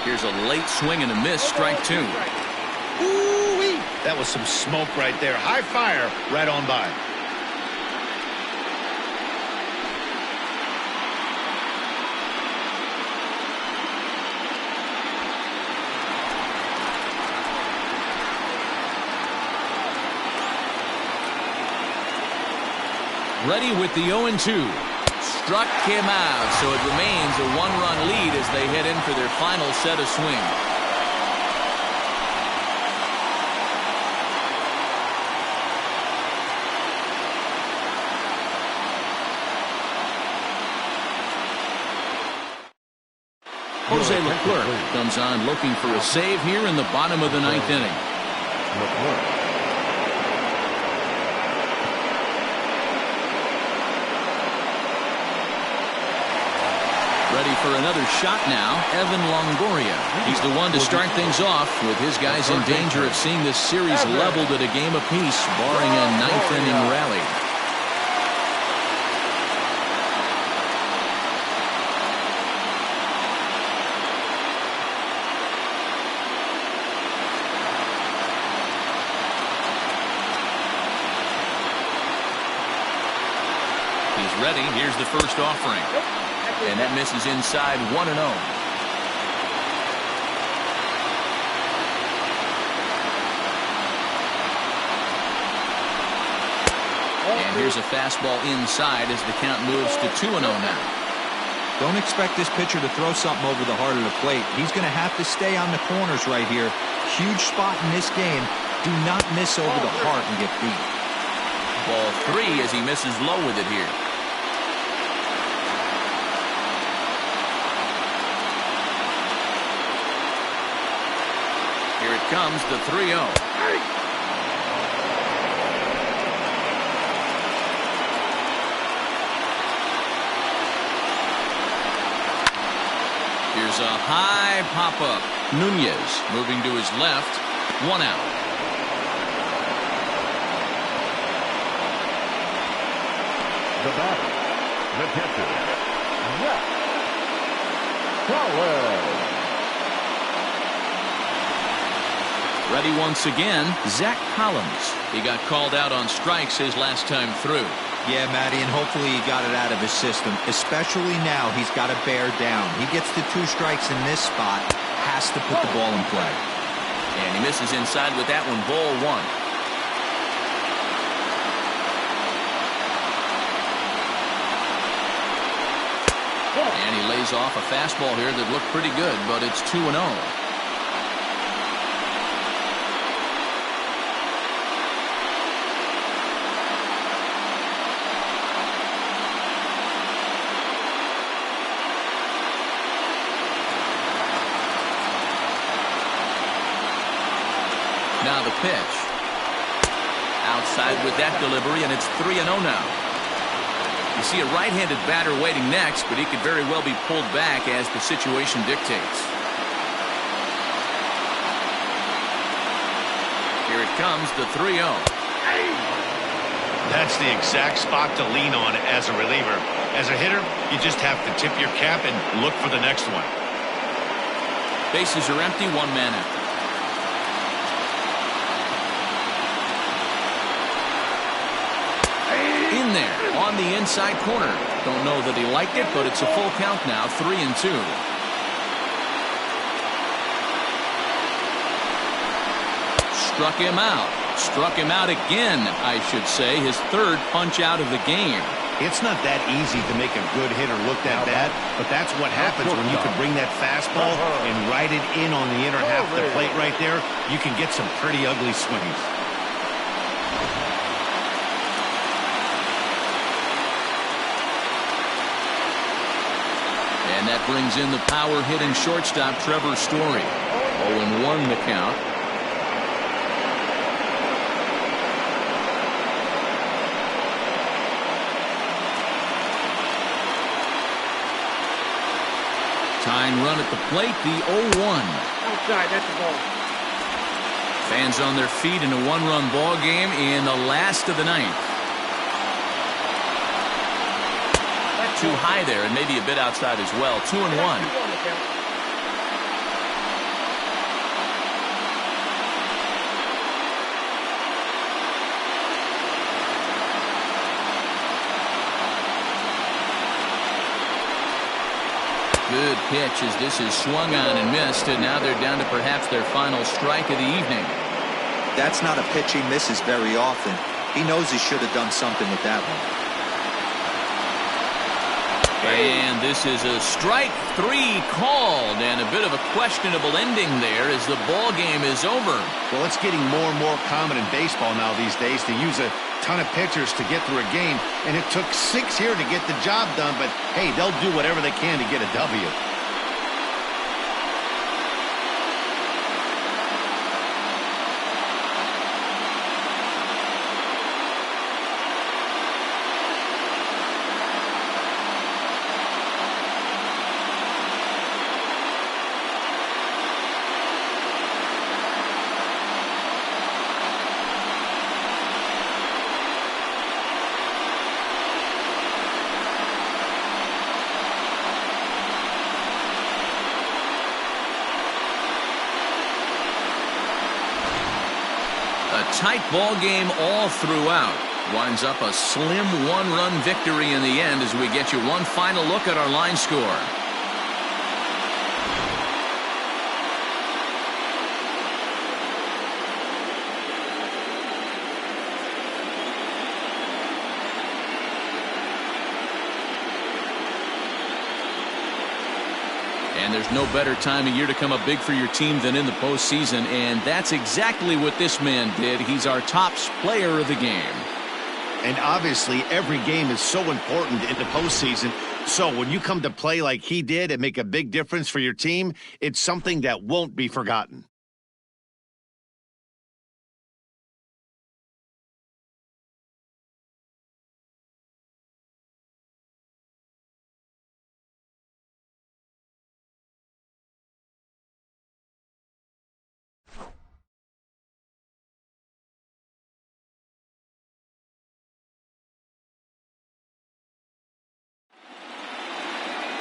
Here's a late swing and a miss. Strike 2. Ooh-wee. That was some smoke right there. High fire right on by. Ready with the 0-2. Struck him out, so it remains a 1-run lead as they head in for their final set of swings. Jose Leclerc comes on looking for a save here in the bottom of the 9th inning. Ready for another shot now, Evan Longoria. He's the one to start things off with his guys in danger of seeing this series leveled at a game apiece, barring a 9th inning rally. He's ready. Here's the first offering. And that misses inside 1-0. And here's a fastball inside as the count moves to 2-0 now. Don't expect this pitcher to throw something over the heart of the plate. He's going to have to stay on the corners right here. Huge spot in this game. Do not miss over the heart and get beat. Ball 3 as he misses low with it here. Here it comes, the 3-0. Here's a high pop-up. Nunez moving to his left. 1 out. The batter, the catcher, Zach Collins. Ready once again, Zach Collins. He got called out on strikes his last time through. Yeah, Matty, and hopefully he got it out of his system. Especially now, he's got to bear down. He gets the 2 strikes in this spot, has to put the ball in play. And he misses inside with that one, ball 1. And he lays off a fastball here that looked pretty good, but it's 2-0. Now the pitch. Outside with that delivery, and it's 3-0 now. You see a right-handed batter waiting next, but he could very well be pulled back as the situation dictates. Here it comes, the 3-0. That's the exact spot to lean on as a reliever. As a hitter, you just have to tip your cap and look for the next one. Bases are empty, 1 man out. In there on the inside corner. Don't know that he liked it, but it's a full count now, 3-2. Struck him out. Struck him out again, I should say. His 3rd punch out of the game. It's not that easy to make a good hitter look that bad, but that's what happens when you can bring that fastball and ride it in on the inner half of the plate right there. You can get some pretty ugly swings. And that brings in the power-hitting shortstop, Trevor Story. 0-1 the count. Tying run at the plate, the 0-1. Outside, that's the ball. Fans on their feet in a 1-run ball game in the last of the 9th. Too high there, and maybe a bit outside as well. 2-1. Good pitch as this is swung on and missed, and now they're down to perhaps their final strike of the evening. That's not a pitch he misses very often. He knows he should have done something with that one. And this is a strike 3 called, and a bit of a questionable ending there as the ball game is over. Well, it's getting more and more common in baseball now these days to use a ton of pitchers to get through a game, and it took 6 here to get the job done, but hey, they'll do whatever they can to get a W. Tight ball game all throughout. Winds up a slim one-run victory in the end as we get you one final look at our line score. And there's no better time of year to come up big for your team than in the postseason, and that's exactly what this man did. He's our top player of the game. And obviously, every game is so important in the postseason. So when you come to play like he did and make a big difference for your team, it's something that won't be forgotten.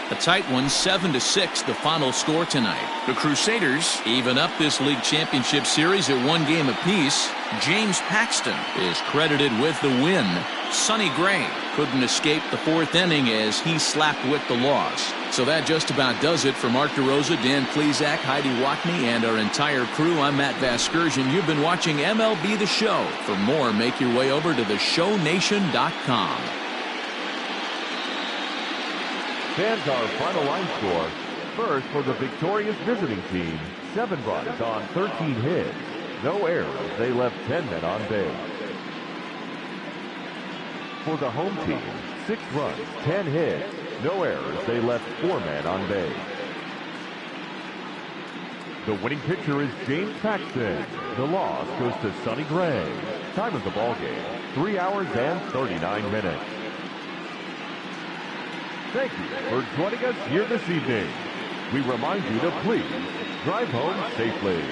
A tight one, 7-6, the final score tonight. The Crusaders even up this league championship series at one game apiece. James Paxton is credited with the win. Sonny Gray couldn't escape the fourth inning as he slapped with the loss. So that just about does it for Mark DeRosa, Dan Plesac, Heidi Watney, and our entire crew. I'm Matt Vasgersian. You've been watching MLB The Show. For more, make your way over to theshownation.com. Fans, our final line score. First, for the victorious visiting team, 7 runs on 13 hits. No errors. They left 10 men on base. For the home team, 6 runs, 10 hits. No errors. They left 4 men on base. The winning pitcher is James Paxton. The loss goes to Sonny Gray. Time of the ball game, 3 hours and 39 minutes. Thank you for joining us here this evening. We remind you to please drive home safely.